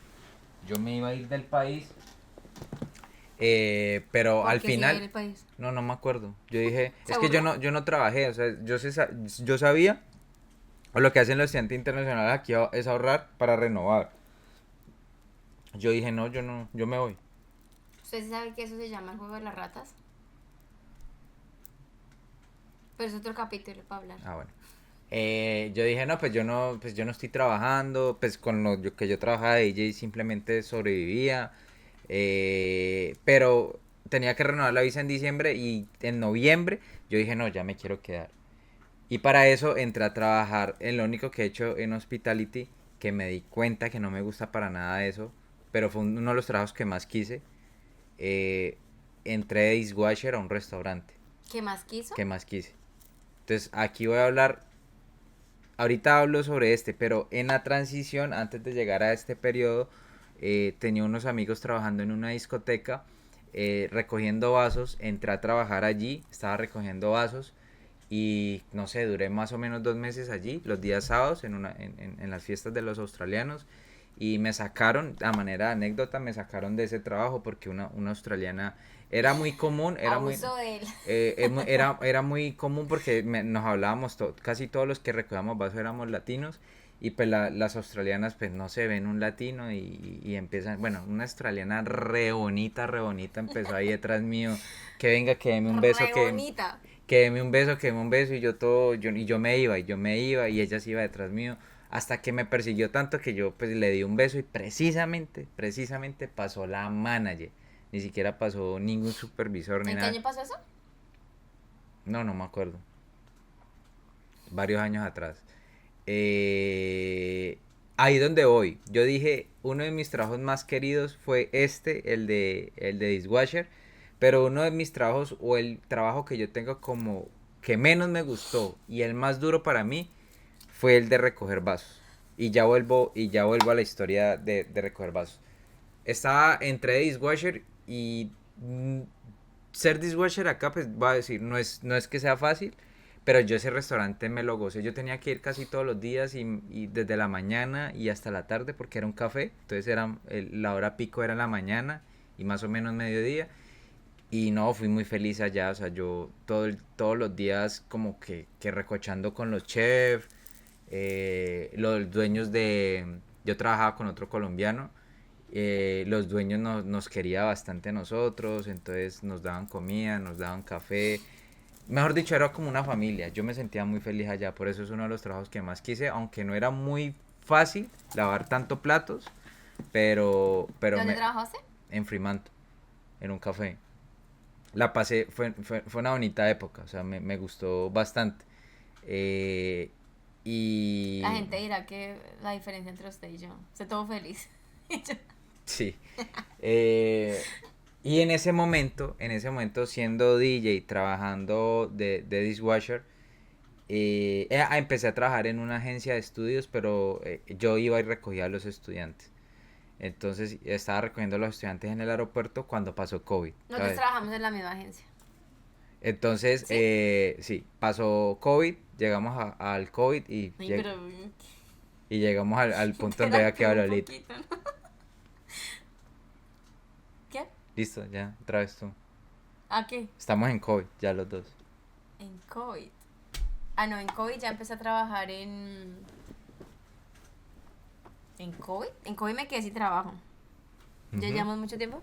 Yo me iba a ir del país, pero ¿Por al qué se iba a ir final, del país? no me acuerdo. Yo dije, ¿Se es que yo aburrió? no trabajé, o sea, yo sabía, o lo que hacen los estudiantes internacionales aquí es ahorrar para renovar. Yo dije, no, yo me voy. ¿Usted sí sabe que eso se llama el juego de las ratas? Pero es otro capítulo para hablar. Ah, bueno. Yo dije, no, pues yo no estoy trabajando, pues con que yo trabajaba de DJ simplemente sobrevivía, pero tenía que renovar la visa en diciembre y en noviembre yo dije, no, ya me quiero quedar. Y para eso entré a trabajar en lo único que he hecho en Hospitality, que me di cuenta que no me gusta para nada eso, pero fue uno de los trabajos que más quise. Eh, Entré de dishwasher a un restaurante, ¿Qué más quiso? que más quise. Entonces aquí voy a hablar. Ahorita hablo sobre este, pero en la transición, antes de llegar a este periodo, tenía unos amigos trabajando en una discoteca, recogiendo vasos. Entré a trabajar allí, estaba recogiendo vasos y no sé, duré más o menos 2 meses allí, los días sábados, en las fiestas de los australianos. Y me sacaron, a manera de anécdota, me sacaron de ese trabajo porque una australiana era muy común, Abuso de él. era muy común porque nos hablábamos, casi todos los que recogíamos vasos éramos latinos y pues las australianas pues no se ven un latino y empiezan, bueno, una australiana re bonita empezó ahí detrás mío, que venga, que deme un beso, Re bonita. que deme un beso y yo me iba y ella se iba detrás mío hasta que me persiguió tanto que yo pues le di un beso y precisamente pasó la manager. Ni siquiera pasó ningún supervisor ni ¿En qué nada. año pasó eso? No me acuerdo. Varios años atrás. Ahí donde voy. Yo dije, uno de mis trabajos más queridos fue el de dishwasher. Pero uno de mis trabajos o el trabajo que yo tengo como que menos me gustó y el más duro para mí fue el de recoger vasos. Y ya vuelvo a la historia de recoger vasos. Estaba entre dishwasher y ser dishwasher acá, pues voy a decir, no es que sea fácil, pero yo ese restaurante me lo gocé. Yo tenía que ir casi todos los días y desde la mañana y hasta la tarde porque era un café. Entonces la hora pico era la mañana y más o menos mediodía. Y no, fui muy feliz allá. O sea, yo todos los días como que recochando con los chefs, los dueños Yo trabajaba con otro colombiano. Los dueños nos quería bastante a nosotros, entonces nos daban comida, nos daban café. Mejor dicho, era como una familia. Yo me sentía muy feliz allá, por eso es uno de los trabajos que más quise, aunque no era muy fácil lavar tanto platos, pero ¿Dónde trabajaste? en Fremantle, en un café. La pasé, fue una bonita época, o sea, me gustó bastante. Eh, La y gente dirá que la diferencia entre usted y yo. Estoy todo feliz. Y yo, sí. Eh, y en ese momento siendo DJ, trabajando de dishwasher, empecé a trabajar en una agencia de estudios, pero yo iba y recogía a los estudiantes. Entonces estaba recogiendo a los estudiantes en el aeropuerto cuando pasó COVID, nosotros ¿sabes? trabajamos en la misma agencia. Entonces, ¿Sí? sí, pasó COVID, llegamos al COVID Ay, pero y llegamos al punto donde había interactúa quedado un Lolita. poquito, ¿no? ¿Qué? Listo, ya, otra vez tú. ¿A qué? Estamos en COVID, ya los dos. En COVID. Ah, no, en COVID ya empecé a trabajar en... ¿En COVID? En COVID me quedé sin trabajo. ¿Ya Ujú. llevamos mucho tiempo?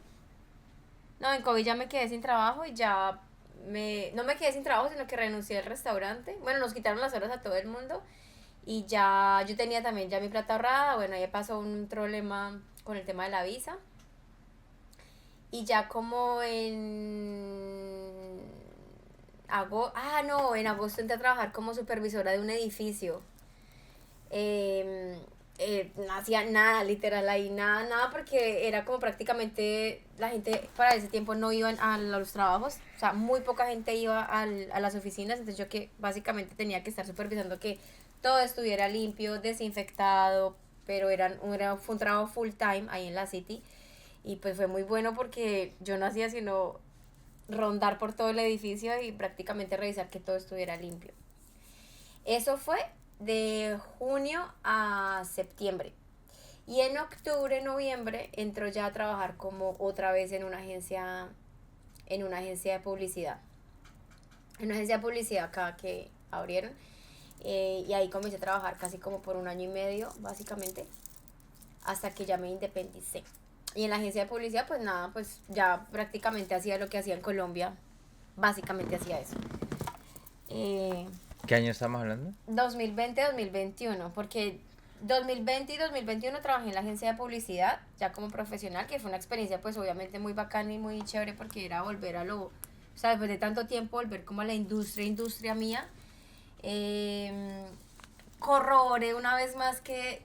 No, en COVID ya me quedé sin trabajo y ya no me quedé sin trabajo, sino que renuncié al restaurante. Bueno, nos quitaron las horas a todo el mundo y ya yo tenía también ya mi plata ahorrada. Bueno, ahí pasó un problema con el tema de la visa. Y ya como en no, en agosto entré a trabajar como supervisora de un edificio. No hacía nada, literal, ahí nada, porque era como prácticamente la gente para ese tiempo no iban a los trabajos, o sea, muy poca gente iba a las oficinas, entonces yo que básicamente tenía que estar supervisando que todo estuviera limpio, desinfectado, pero fue un trabajo full time ahí en la City y pues fue muy bueno porque yo no hacía sino rondar por todo el edificio y prácticamente revisar que todo estuviera limpio. Eso fue de junio a septiembre. Y en octubre, noviembre, entró ya a trabajar como otra vez en una agencia de publicidad. En una agencia de publicidad acá que abrieron. Y ahí comencé a trabajar casi como por un año y medio, básicamente, hasta que ya me independicé. Y en la agencia de publicidad, pues nada, pues ya prácticamente hacía lo que hacía en Colombia. Básicamente hacía eso. Eh, ¿Qué año estamos hablando? 2020-2021, porque 2020 y 2021 trabajé en la agencia de publicidad, ya como profesional, que fue una experiencia pues obviamente muy bacana y muy chévere porque era volver o sea, después de tanto tiempo, volver como a la industria mía. Eh, Corroboré una vez más que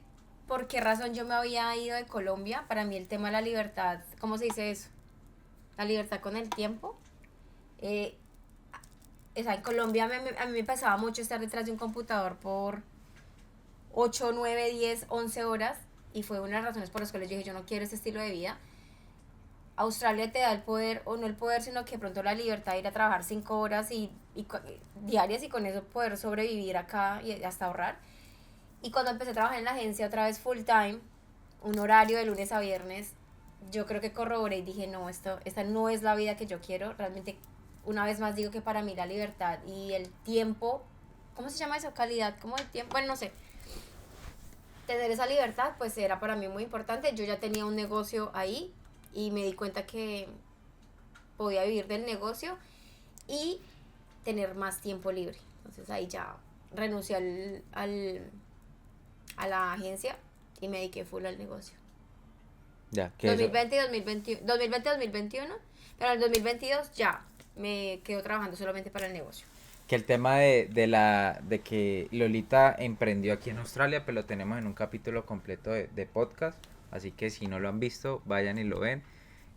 por qué razón yo me había ido de Colombia. Para mí el tema de la libertad, ¿cómo se dice eso? La libertad con el tiempo. Eh, o sea, en Colombia a mí me pasaba mucho estar detrás de un computador por 8 9 10 11 horas y fue una de las razones por las cuales yo dije yo no quiero ese estilo de vida. Australia te da el poder, o no el poder, sino que pronto la libertad de ir a trabajar 5 horas diarias y con eso poder sobrevivir acá y hasta ahorrar. Y cuando empecé a trabajar en la agencia otra vez full time, un horario de lunes a viernes, yo creo que corroboré y dije, no, esta no es la vida que yo quiero. Realmente, una vez más digo que para mí la libertad y el tiempo, ¿cómo se llama eso? Calidad, como el tiempo, bueno, no sé. Tener esa libertad, pues era para mí muy importante. Yo ya tenía un negocio ahí y me di cuenta que podía vivir del negocio y tener más tiempo libre. Entonces ahí ya renuncié a la agencia y me dediqué full al negocio. Ya, que eso. 2020 y 2021, pero en el 2022 ya me quedo trabajando solamente para el negocio. Que el tema de que Lolita emprendió aquí en Australia, pues lo tenemos en un capítulo completo de podcast. Así que si no lo han visto, vayan y lo ven.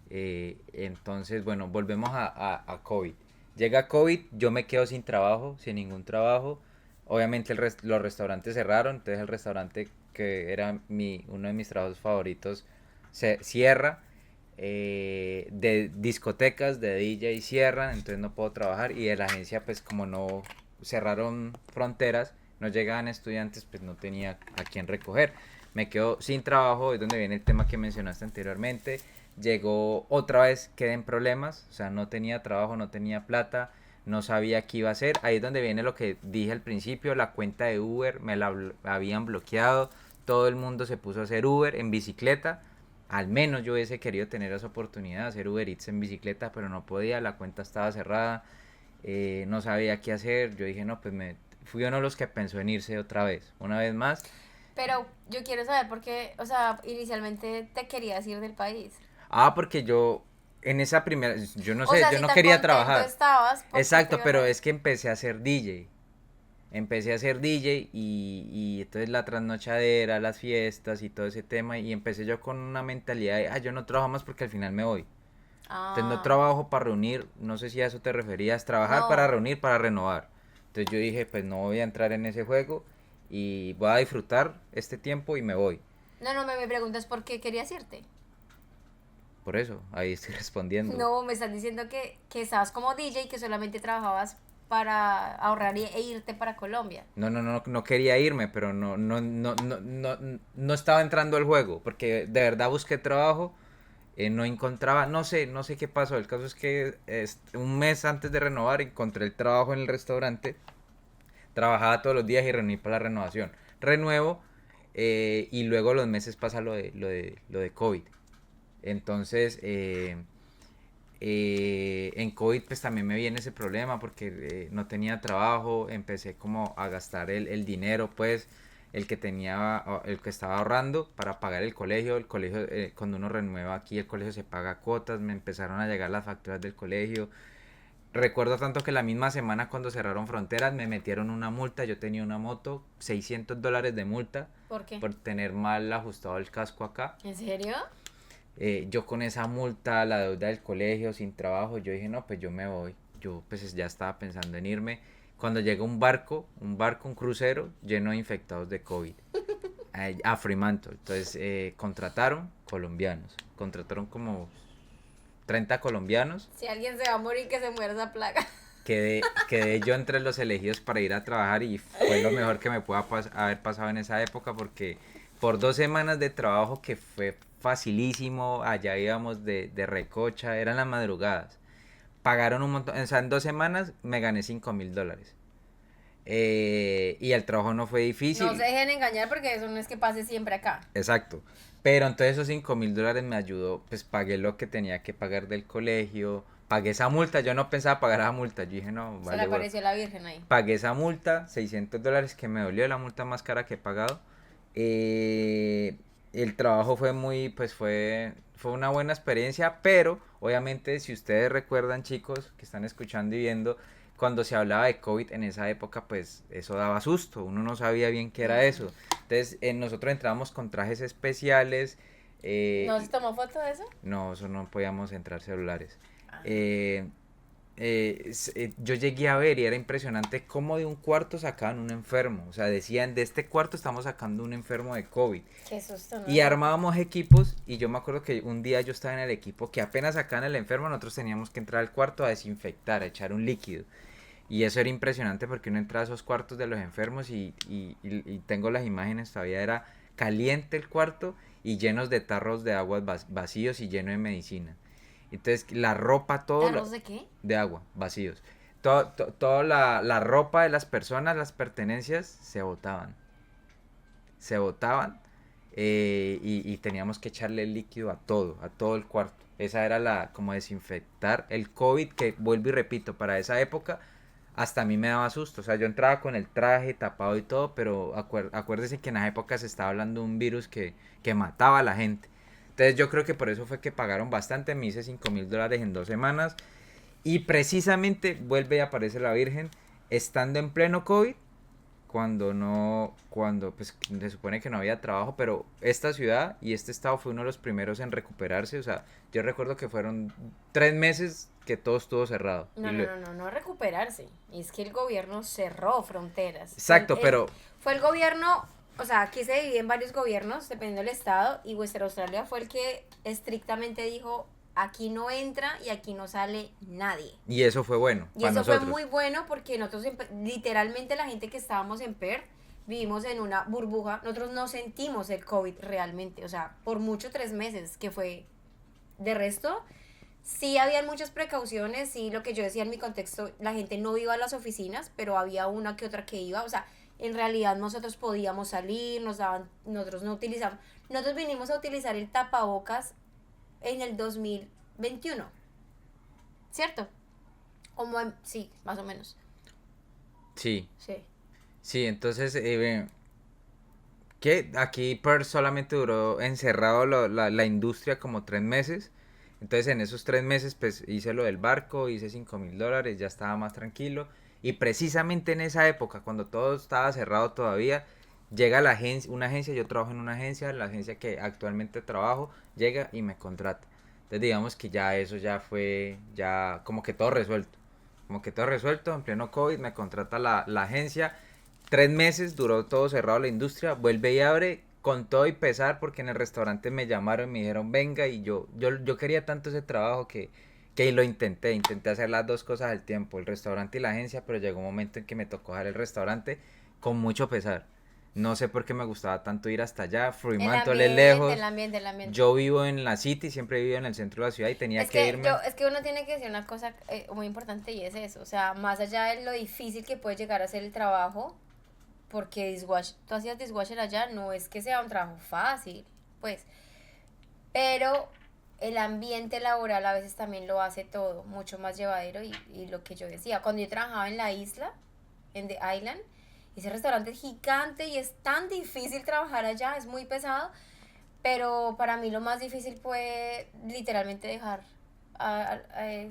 Entonces, bueno, volvemos a COVID. Llega COVID, yo me quedo sin trabajo, sin ningún trabajo. Obviamente los restaurantes cerraron, entonces el restaurante que era uno de mis trabajos favoritos se cierra. De discotecas, de DJ cierran, entonces no puedo trabajar y de la agencia pues como no cerraron fronteras, no llegaban estudiantes, pues no tenía a quién recoger. Me quedo sin trabajo, es donde viene el tema que mencionaste anteriormente. Llegó otra vez, quedé en problemas, o sea, no tenía trabajo, no tenía plata, no sabía qué iba a hacer. Ahí es donde viene lo que dije al principio, la cuenta de Uber me la habían bloqueado, todo el mundo se puso a hacer Uber en bicicleta. Al menos yo hubiese querido tener esa oportunidad de hacer Uber Eats en bicicleta, pero no podía, la cuenta estaba cerrada, no sabía qué hacer. Yo dije, no, pues fui uno de los que pensó en irse otra vez, una vez más. Pero yo quiero saber por qué, o sea, inicialmente te querías ir del país. Porque yo en esa primera, yo no O sé, sea, yo si no tan quería contento trabajar. estabas, ¿por qué te Exacto, ibas a pero ir? es que empecé a ser DJ. Empecé a ser DJ y entonces la trasnochadera, las fiestas y todo ese tema y empecé yo con una mentalidad de, yo no trabajo más porque al final me voy. Entonces no Ah, trabajo para reunir, no sé si a eso te referías, trabajar para no. reunir, para renovar. Entonces yo dije, pues no voy a entrar en ese juego y voy a disfrutar este tiempo y me voy. No, no, me preguntas por qué querías irte. Por eso, ahí estoy respondiendo. No, me estás diciendo que estabas como DJ y que solamente trabajabas para ahorrar e irte para Colombia. No quería irme, pero no estaba entrando al juego, porque de verdad busqué trabajo, no encontraba, no sé qué pasó. El caso es que un mes antes de renovar encontré el trabajo en el restaurante, trabajaba todos los días y reuní para la renovación. Renuevo y luego los meses pasa lo de COVID. Entonces, en COVID pues también me viene ese problema porque no tenía trabajo, empecé como a gastar el dinero pues el que tenía, el que estaba ahorrando para pagar el colegio cuando uno renueva aquí el colegio se paga cuotas, me empezaron a llegar las facturas del colegio. Recuerdo tanto que la misma semana cuando cerraron fronteras me metieron una multa, yo tenía una moto, $600 de multa ¿Por qué? por tener mal ajustado el casco acá. ¿En serio? Yo con esa multa, la deuda del colegio, sin trabajo, yo dije, no, pues yo me voy. Yo pues ya estaba pensando en irme. Cuando llega un crucero lleno de infectados de COVID a Fremantle. Entonces contrataron colombianos. Contrataron como 30 colombianos. Si alguien se va a morir, que se muera esa plaga. Quedé yo entre los elegidos para ir a trabajar y fue lo mejor que me pueda haber pasado en esa época porque por 2 semanas de trabajo que fue facilísimo, allá íbamos de recocha, eran las madrugadas. Pagaron un montón, o sea, en 2 semanas me gané $5,000. Y el trabajo no fue No se difícil, dejen engañar porque eso no es que pase siempre acá. exacto. Pero entonces esos $5,000 me ayudó, pues pagué lo que tenía que pagar del colegio, pagué esa multa, yo no pensaba pagar esa multa, yo dije no, Se le vale, apareció la Virgen ahí. pagué esa multa, $600 que me dolió, la multa más cara que he pagado. Eh, el trabajo fue fue una buena experiencia, pero obviamente si ustedes recuerdan chicos que están escuchando y viendo, cuando se hablaba de COVID en esa época, pues eso daba susto, uno no sabía bien qué era eso. Entonces nosotros entrábamos con trajes especiales. ¿No se tomó foto de eso? No, eso no podíamos entrar celulares. Ah, Eh, yo llegué a ver y era impresionante cómo de un cuarto sacaban un enfermo. O sea, decían, de este cuarto estamos sacando un enfermo de COVID. qué susto, Y ¿no? armábamos equipos y yo me acuerdo que un día yo estaba en el equipo que apenas sacaban el enfermo, nosotros teníamos que entrar al cuarto a desinfectar, a echar un líquido. Y eso era impresionante porque uno entraba a esos cuartos de los enfermos y tengo las imágenes, todavía era caliente el cuarto y llenos de tarros de agua vacíos y lleno de medicina. Entonces la ropa, ¿Tarros de qué? de agua, vacíos. Toda la ropa de las personas, las pertenencias, se botaban. Se botaban y teníamos que echarle el líquido a todo el cuarto. Esa era como desinfectar el COVID, que vuelvo y repito, para esa época hasta a mí me daba susto. O sea, yo entraba con el traje tapado y todo, pero acuérdese que en esa época se estaba hablando de un virus que mataba a la gente. Entonces yo creo que por eso fue que pagaron bastante, me hice $5,000 en 2 semanas. Y precisamente vuelve y aparece la Virgen estando en pleno COVID, cuando pues se supone que no había trabajo, pero esta ciudad y este estado fue uno de los primeros en recuperarse. O sea, yo recuerdo que fueron 3 meses que todo estuvo cerrado. No, no, no, no, no recuperarse. Es que el gobierno cerró fronteras. Exacto, pero Fue el gobierno, o sea, aquí se divide en varios gobiernos, dependiendo del estado, y Western Australia fue el que estrictamente dijo, aquí no entra y aquí no sale nadie. y eso fue bueno Y para eso fue nosotros. muy bueno porque nosotros, literalmente la gente que estábamos en Perth, vivimos en una burbuja, nosotros no sentimos el COVID realmente, o sea, por mucho 3 meses, que fue de resto. Sí, habían muchas precauciones, sí, lo que yo decía en mi contexto, la gente no iba a las oficinas, pero había una que otra que iba, o sea, en realidad nosotros podíamos salir, nosotros no utilizamos, nosotros vinimos a utilizar el tapabocas en el 2021, ¿cierto? Sí, más o menos, Sí, sí. sí, entonces Que aquí Perth solamente duró encerrado la industria como 3 meses. Entonces en esos 3 meses pues hice lo del barco, hice $5,000, ya estaba más tranquilo. Y precisamente en esa época, cuando todo estaba cerrado todavía, llega la agencia, una agencia, yo trabajo en una agencia, la agencia que actualmente trabajo, llega y me contrata. Entonces digamos que ya eso ya fue, ya como que todo resuelto. Como que todo resuelto, en pleno COVID me contrata la agencia. 3 meses duró todo cerrado la industria, vuelve y abre con todo y pesar porque en el restaurante me llamaron y me dijeron venga y yo quería tanto ese trabajo que lo intenté hacer las dos cosas al tiempo, el restaurante y la agencia, pero llegó un momento en que me tocó dejar el restaurante con mucho pesar. No sé por qué me gustaba tanto ir hasta allá, Fremantle es El lejos, ambiente, el ambiente. yo vivo en la city, siempre he vivido en el centro de la ciudad y tenía que irme. Es que uno tiene que decir una cosa muy importante y es eso, o sea, más allá de lo difícil que puede llegar a ser el trabajo, porque tú hacías dishwasher allá, no es que sea un trabajo fácil, pues, pero el ambiente laboral a veces también lo hace todo mucho más llevadero y lo que yo decía, cuando yo trabajaba en la isla, en The Island, ese restaurante es gigante y es tan difícil trabajar allá, es muy pesado, pero para mí lo más difícil fue literalmente dejar,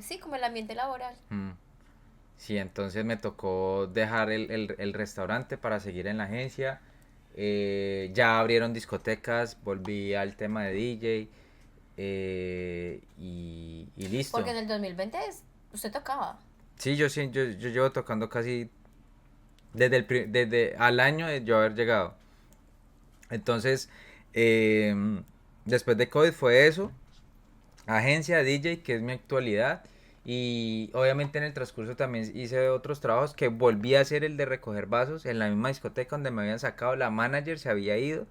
sí, como el ambiente laboral. Mm. Sí, entonces me tocó dejar el restaurante para seguir en la agencia. Ya abrieron discotecas, volví al tema de DJ y Porque listo. en el 2020 usted tocaba. Sí, yo llevo tocando casi desde al año de yo haber llegado. Entonces, eh, después de COVID fue eso. Agencia DJ, que es mi actualidad. Y obviamente en el transcurso también hice otros trabajos que volví a hacer el de recoger vasos en la misma discoteca donde me habían sacado. La manager se había ido,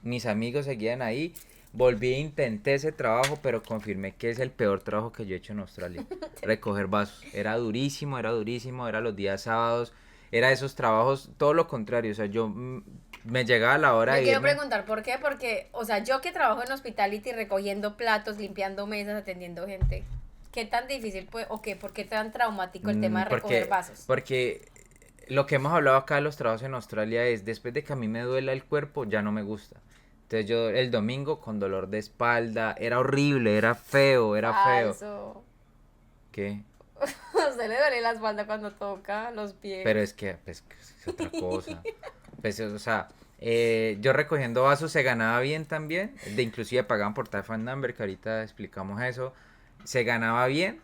mis amigos seguían ahí. Volví e intenté ese trabajo, pero confirmé que es el peor trabajo que yo he hecho en Australia. Recoger vasos. Era durísimo, era los días sábados, era esos trabajos, todo lo contrario. O sea, me llegaba la hora Yo de quiero irme. preguntar por qué, porque, o sea, yo que trabajo en hospitality recogiendo platos, limpiando mesas, atendiendo gente, ¿qué tan difícil puede, o qué, por qué tan traumático el tema de recoger Porque, vasos? porque lo que hemos hablado acá de los trabajos en Australia es, después de que a mí me duela el cuerpo, ya no me gusta. Entonces yo el domingo con dolor de espalda, era horrible, era feo, era feo. Falso. ¿Qué? A usted le duele la espalda cuando toca los pies. Pero es que, pues, que es otra cosa. Pues, o sea, yo recogiendo vasos se ganaba bien también. De inclusive pagaban por Typhon Number, que ahorita explicamos eso. Se ganaba bien.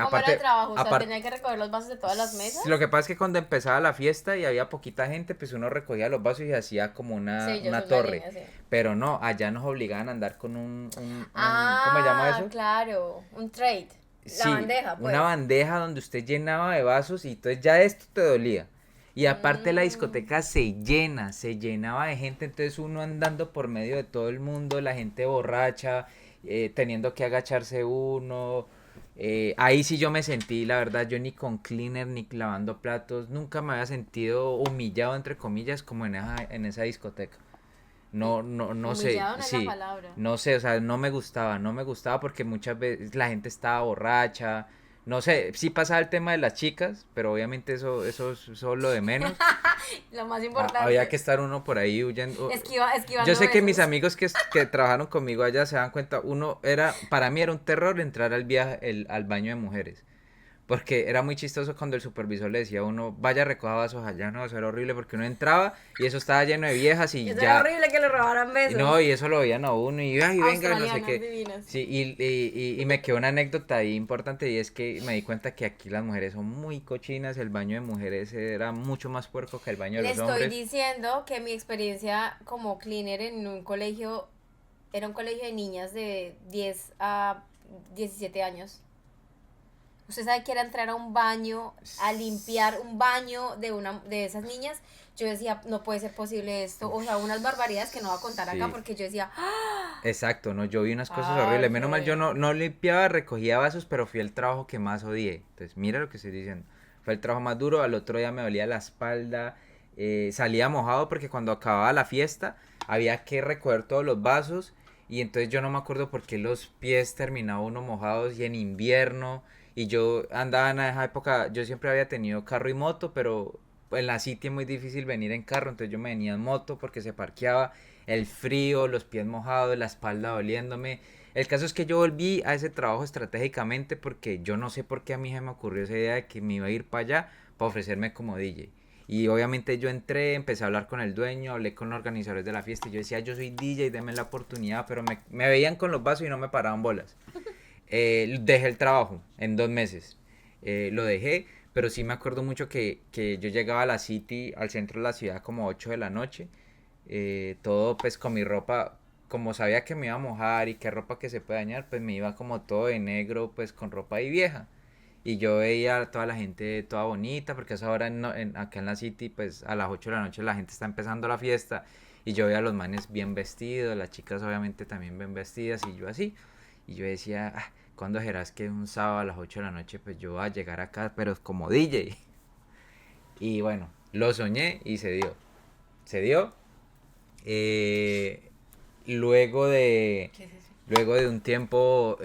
¿Cómo era el trabajo? O sea, Aparte, tenía que recoger los vasos de todas las mesas. lo que pasa es que cuando empezaba la fiesta y había poquita gente, pues uno recogía los vasos y hacía como Sí, yo una soy una torre. línea, sí. Pero no, allá nos obligaban a andar con ¿cómo se llama Ah, eso? claro, un trade. La Sí, bandeja, una pues. bandeja donde usted llenaba de vasos y entonces ya esto te dolía. Y aparte la Mm. discoteca se llenaba de gente, entonces uno andando por medio de todo el mundo, la gente borracha, teniendo que agacharse uno. Ahí sí yo me sentí, la verdad, yo ni con cleaner ni lavando platos, nunca me había sentido humillado, entre comillas, como en esa discoteca. No sé, Humillado no es la sí, palabra. no sé, o sea, no me gustaba porque muchas veces la gente estaba borracha, no sé, sí pasaba el tema de las chicas, pero obviamente eso es lo de menos. Lo más Había que importante. estar uno por ahí huyendo. Yo Esquivando sé que mis besos. amigos que trabajaron conmigo allá se dan cuenta, para mí era un terror entrar al baño de mujeres. Porque era muy chistoso cuando el supervisor le decía a uno, vaya, recoja vasos allá, no, eso era horrible porque uno entraba y eso estaba lleno de viejas y Eso era ya, horrible que le robaran y besos. no, y eso lo veían a uno y, ay, venga, no sé Australianas qué. divinas. Sí, y me quedó una anécdota ahí importante y es que me di cuenta que aquí las mujeres son muy cochinas, el baño de mujeres era mucho más puerco que el baño de Le los estoy hombres. diciendo que mi experiencia como cleaner en un colegio era un colegio de niñas de 10 a 17 años. Usted sabe que era entrar a un baño, a limpiar un baño de esas niñas. Yo decía, no puede ser posible esto. O sea, unas barbaridades que no voy a contar acá Sí, porque yo decía, ¡ah! exacto, no, yo vi unas cosas horribles. Menos mal yo Parce. no limpiaba, recogía vasos, pero fui el trabajo que más odié. Entonces, mira lo que estoy diciendo. Fue el trabajo más duro, al otro día me dolía la espalda, salía mojado porque cuando acababa la fiesta había que recoger todos los vasos y entonces yo no me acuerdo por qué los pies terminaba uno mojados y en invierno y yo andaba en esa época, yo siempre había tenido carro y moto, pero en la City es muy difícil venir en carro, entonces yo me venía en moto porque se parqueaba, el frío, los pies mojados, la espalda doliéndome. El caso es que yo volví a ese trabajo estratégicamente porque yo no sé por qué a mí se me ocurrió esa idea de que me iba a ir para allá para ofrecerme como DJ. Y obviamente yo entré, empecé a hablar con el dueño, hablé con los organizadores de la fiesta y yo decía, yo soy DJ, denme la oportunidad, pero me veían con los vasos y no me paraban bolas. Dejé el trabajo en 2 meses. Lo dejé, pero sí me acuerdo mucho que yo llegaba a la City, al centro de la ciudad, como 8 de la noche. Todo pues con mi ropa, como sabía que me iba a mojar y qué ropa que se puede dañar, pues me iba como todo de negro, pues con ropa ahí vieja. Y yo veía a toda la gente toda bonita, porque a esa hora acá en la City, pues a las 8 de la noche la gente está empezando la fiesta. Y yo veía a los manes bien vestidos, las chicas obviamente también bien vestidas, y yo así. Y yo decía, ah, ¿cuándo serás que un sábado a las 8 de la noche pues yo voy a llegar acá, pero como DJ? Y bueno, lo soñé y se dio. Se dio. Eh, luego de ¿Qué es eso? luego de un tiempo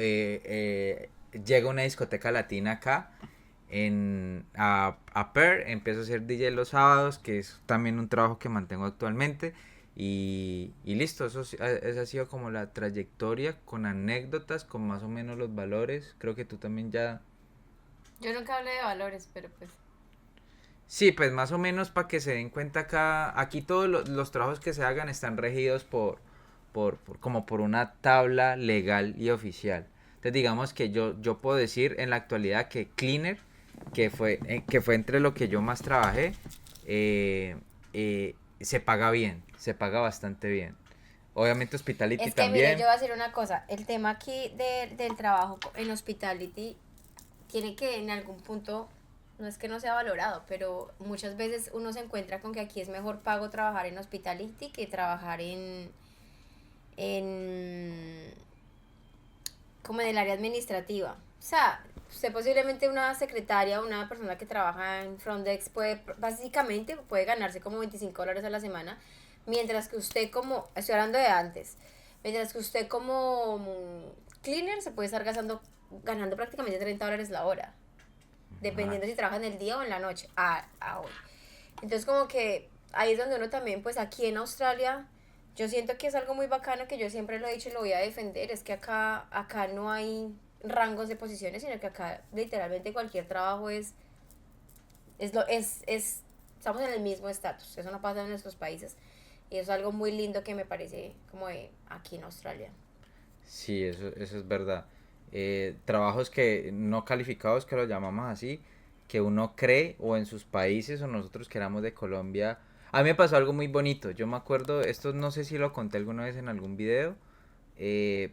llega una discoteca latina acá a Per, empiezo a ser DJ los sábados, que es también un trabajo que mantengo actualmente. Y listo, esa ha sido como la trayectoria con anécdotas, con más o menos los valores. Creo que tú también ya. Yo nunca hablé de valores, pero pues... Sí, pues más o menos para que se den cuenta acá, aquí todos los trabajos que se hagan están regidos como por una tabla legal y oficial. Entonces digamos que yo puedo decir en la actualidad que Cleaner, que fue entre lo que yo más trabajé, se paga bien, se paga bastante bien. Obviamente Hospitality Es que mire, yo también. voy a decir una cosa, el tema aquí del trabajo en hospitality tiene que en algún punto, no es que no sea valorado, pero muchas veces uno se encuentra con que aquí es mejor pago trabajar en hospitality que trabajar en como en el área administrativa. O sea, usted posiblemente una secretaria, una persona que trabaja en front desk puede, básicamente puede ganarse como $25 a la semana, mientras que usted como, estoy hablando de antes, mientras que usted como cleaner se puede estar ganando prácticamente $30 la hora, Ah, dependiendo si trabaja en el día o en la noche, a hoy. Entonces como que ahí es donde uno también, pues aquí en Australia, yo siento que es algo muy bacano que yo siempre lo he dicho y lo voy a defender, es que acá no hay rangos de posiciones, sino que acá literalmente cualquier trabajo estamos en el mismo estatus, eso no pasa en nuestros países y eso es algo muy lindo que me parece como de aquí en Australia. sí, eso es verdad. Trabajos que no calificados, que lo llamamos así, que uno cree o en sus países o nosotros que éramos de Colombia. A mí me pasó algo muy bonito. Yo me acuerdo, esto no sé si lo conté alguna vez en algún video. eh,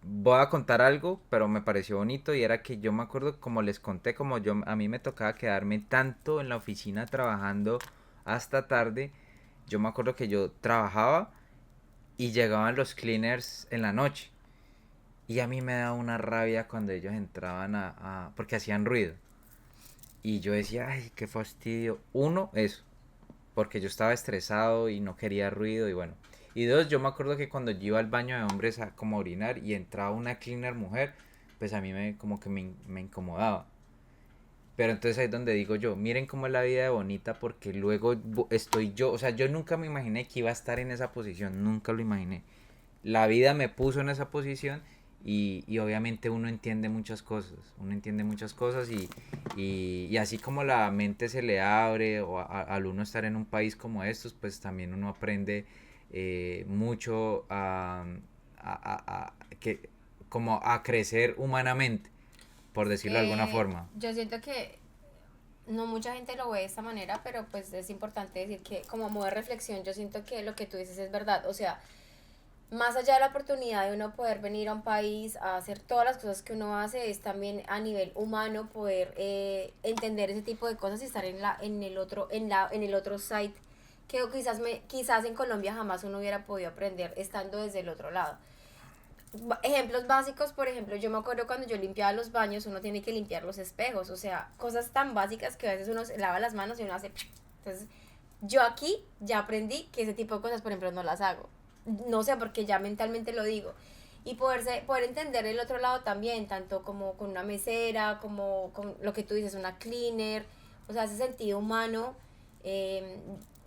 Voy a contar algo, pero me pareció bonito y era que yo me acuerdo, como les conté, como a mí me tocaba quedarme tanto en la oficina trabajando hasta tarde. Yo me acuerdo que yo trabajaba y llegaban los cleaners en la noche. Y a mí me daba una rabia cuando ellos entraban porque hacían ruido. Y yo decía, ay, qué fastidio. Uno, eso, porque yo estaba estresado y no quería ruido y bueno. Y dos, yo me acuerdo que cuando yo iba al baño de hombres a como orinar y entraba una cleaner mujer, pues a mí como que me incomodaba. Pero entonces ahí es donde digo yo, miren cómo es la vida de bonita porque luego estoy yo, o sea, yo nunca me imaginé que iba a estar en esa posición, nunca lo imaginé. La vida me puso en esa posición y obviamente uno entiende muchas cosas y así como la mente se le abre al uno estar en un país como estos, pues también uno aprende mucho que, como a crecer humanamente, por Es decirlo de alguna que forma. yo siento que no mucha gente lo ve de esta manera, pero pues es importante decir que como modo de reflexión yo siento que lo que tú dices es verdad, o sea, más allá de la oportunidad de uno poder venir a un país a hacer todas las cosas que uno hace, es también a nivel humano poder entender ese tipo de cosas y estar en el otro site que quizás en Colombia jamás uno hubiera podido aprender estando desde el otro lado. Ejemplos básicos, por ejemplo, yo me acuerdo cuando yo limpiaba los baños, uno tiene que limpiar los espejos, o sea, cosas tan básicas que a veces uno se lava las manos y uno hace... Entonces, yo aquí ya aprendí que ese tipo de cosas, por ejemplo, no las hago. No sé, porque ya mentalmente lo digo. Y poder entender el otro lado también, tanto como con una mesera, como con lo que tú dices, una cleaner, o sea, ese sentido humano eh,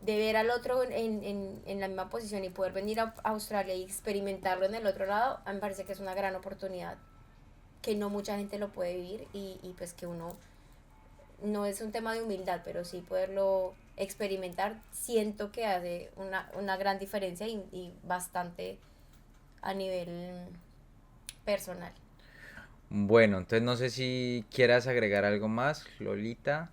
de ver al otro en la misma posición y poder venir a Australia y experimentarlo en el otro lado, a mí me parece que es una gran oportunidad que no mucha gente lo puede vivir y pues que uno, no es un tema de humildad, pero sí poderlo experimentar, siento que hace una gran diferencia y bastante a nivel personal. Bueno, entonces no sé si quieras agregar algo más, Lolita.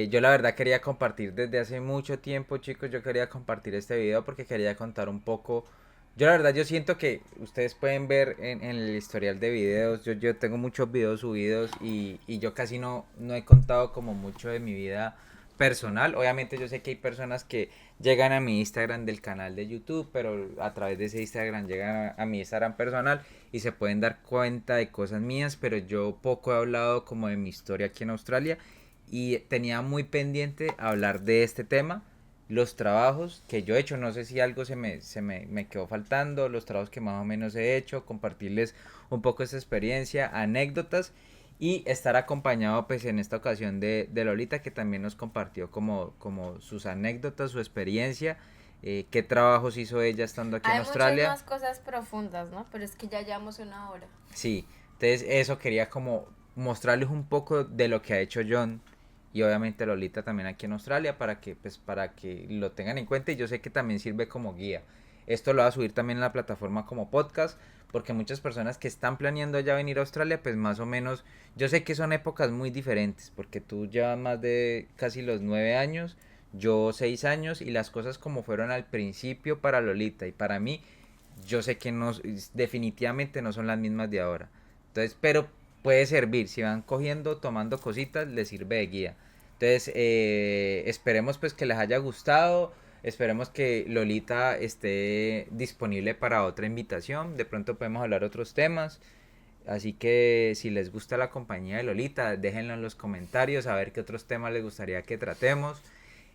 Yo la verdad quería compartir desde hace mucho tiempo, chicos, yo quería compartir este video porque quería contar un poco. Yo la verdad yo siento que ustedes pueden ver en el historial de videos, yo tengo muchos videos subidos y yo casi no he contado como mucho de mi vida personal. Obviamente yo sé que hay personas que llegan a mi Instagram del canal de YouTube, pero a través de ese Instagram llegan a mi Instagram personal y se pueden dar cuenta de cosas mías, pero yo poco he hablado como de mi historia aquí en Australia y tenía muy pendiente hablar de este tema, los trabajos que yo he hecho, no sé si algo me quedó faltando, los trabajos que más o menos he hecho, compartirles un poco esta experiencia, anécdotas y estar acompañado pues en esta ocasión de Lolita que también nos compartió como sus anécdotas, su experiencia, qué trabajos hizo ella estando aquí en Hay muchas Australia. más cosas profundas, ¿no? Pero es que ya llevamos una hora. Sí, entonces eso quería como mostrarles un poco de lo que ha hecho John y obviamente Lolita también aquí en Australia para que lo tengan en cuenta y yo sé que también sirve como guía. Esto lo voy a subir también en la plataforma como podcast porque muchas personas que están planeando ya venir a Australia pues más o menos yo sé que son épocas muy diferentes porque tú llevas más de casi los 9 años, yo 6 años y las cosas como fueron al principio para Lolita y para mí yo sé que no, definitivamente no son las mismas de ahora. Entonces, pero puede servir, si van cogiendo, tomando cositas, les sirve de guía. Entonces, esperemos pues que les haya gustado, esperemos que Lolita esté disponible para otra invitación, de pronto podemos hablar otros temas. Así que si les gusta la compañía de Lolita, déjenlo en los comentarios a ver qué otros temas les gustaría que tratemos.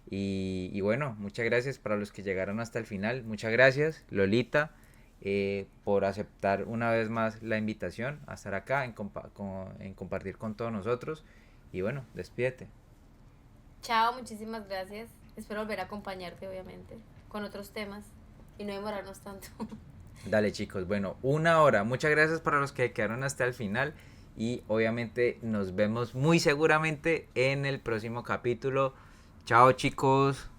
Y bueno, muchas gracias para los que llegaron hasta el final. Muchas gracias, Lolita, por aceptar una vez más la invitación a estar acá en compartir con todos nosotros. Y bueno, despídete. Chao, muchísimas gracias. Espero volver a acompañarte, obviamente, con otros temas y no demorarnos tanto. Dale chicos, bueno, 1 hora. Muchas gracias para los que quedaron hasta el final. Y obviamente nos vemos muy seguramente en el próximo capítulo. Chao chicos.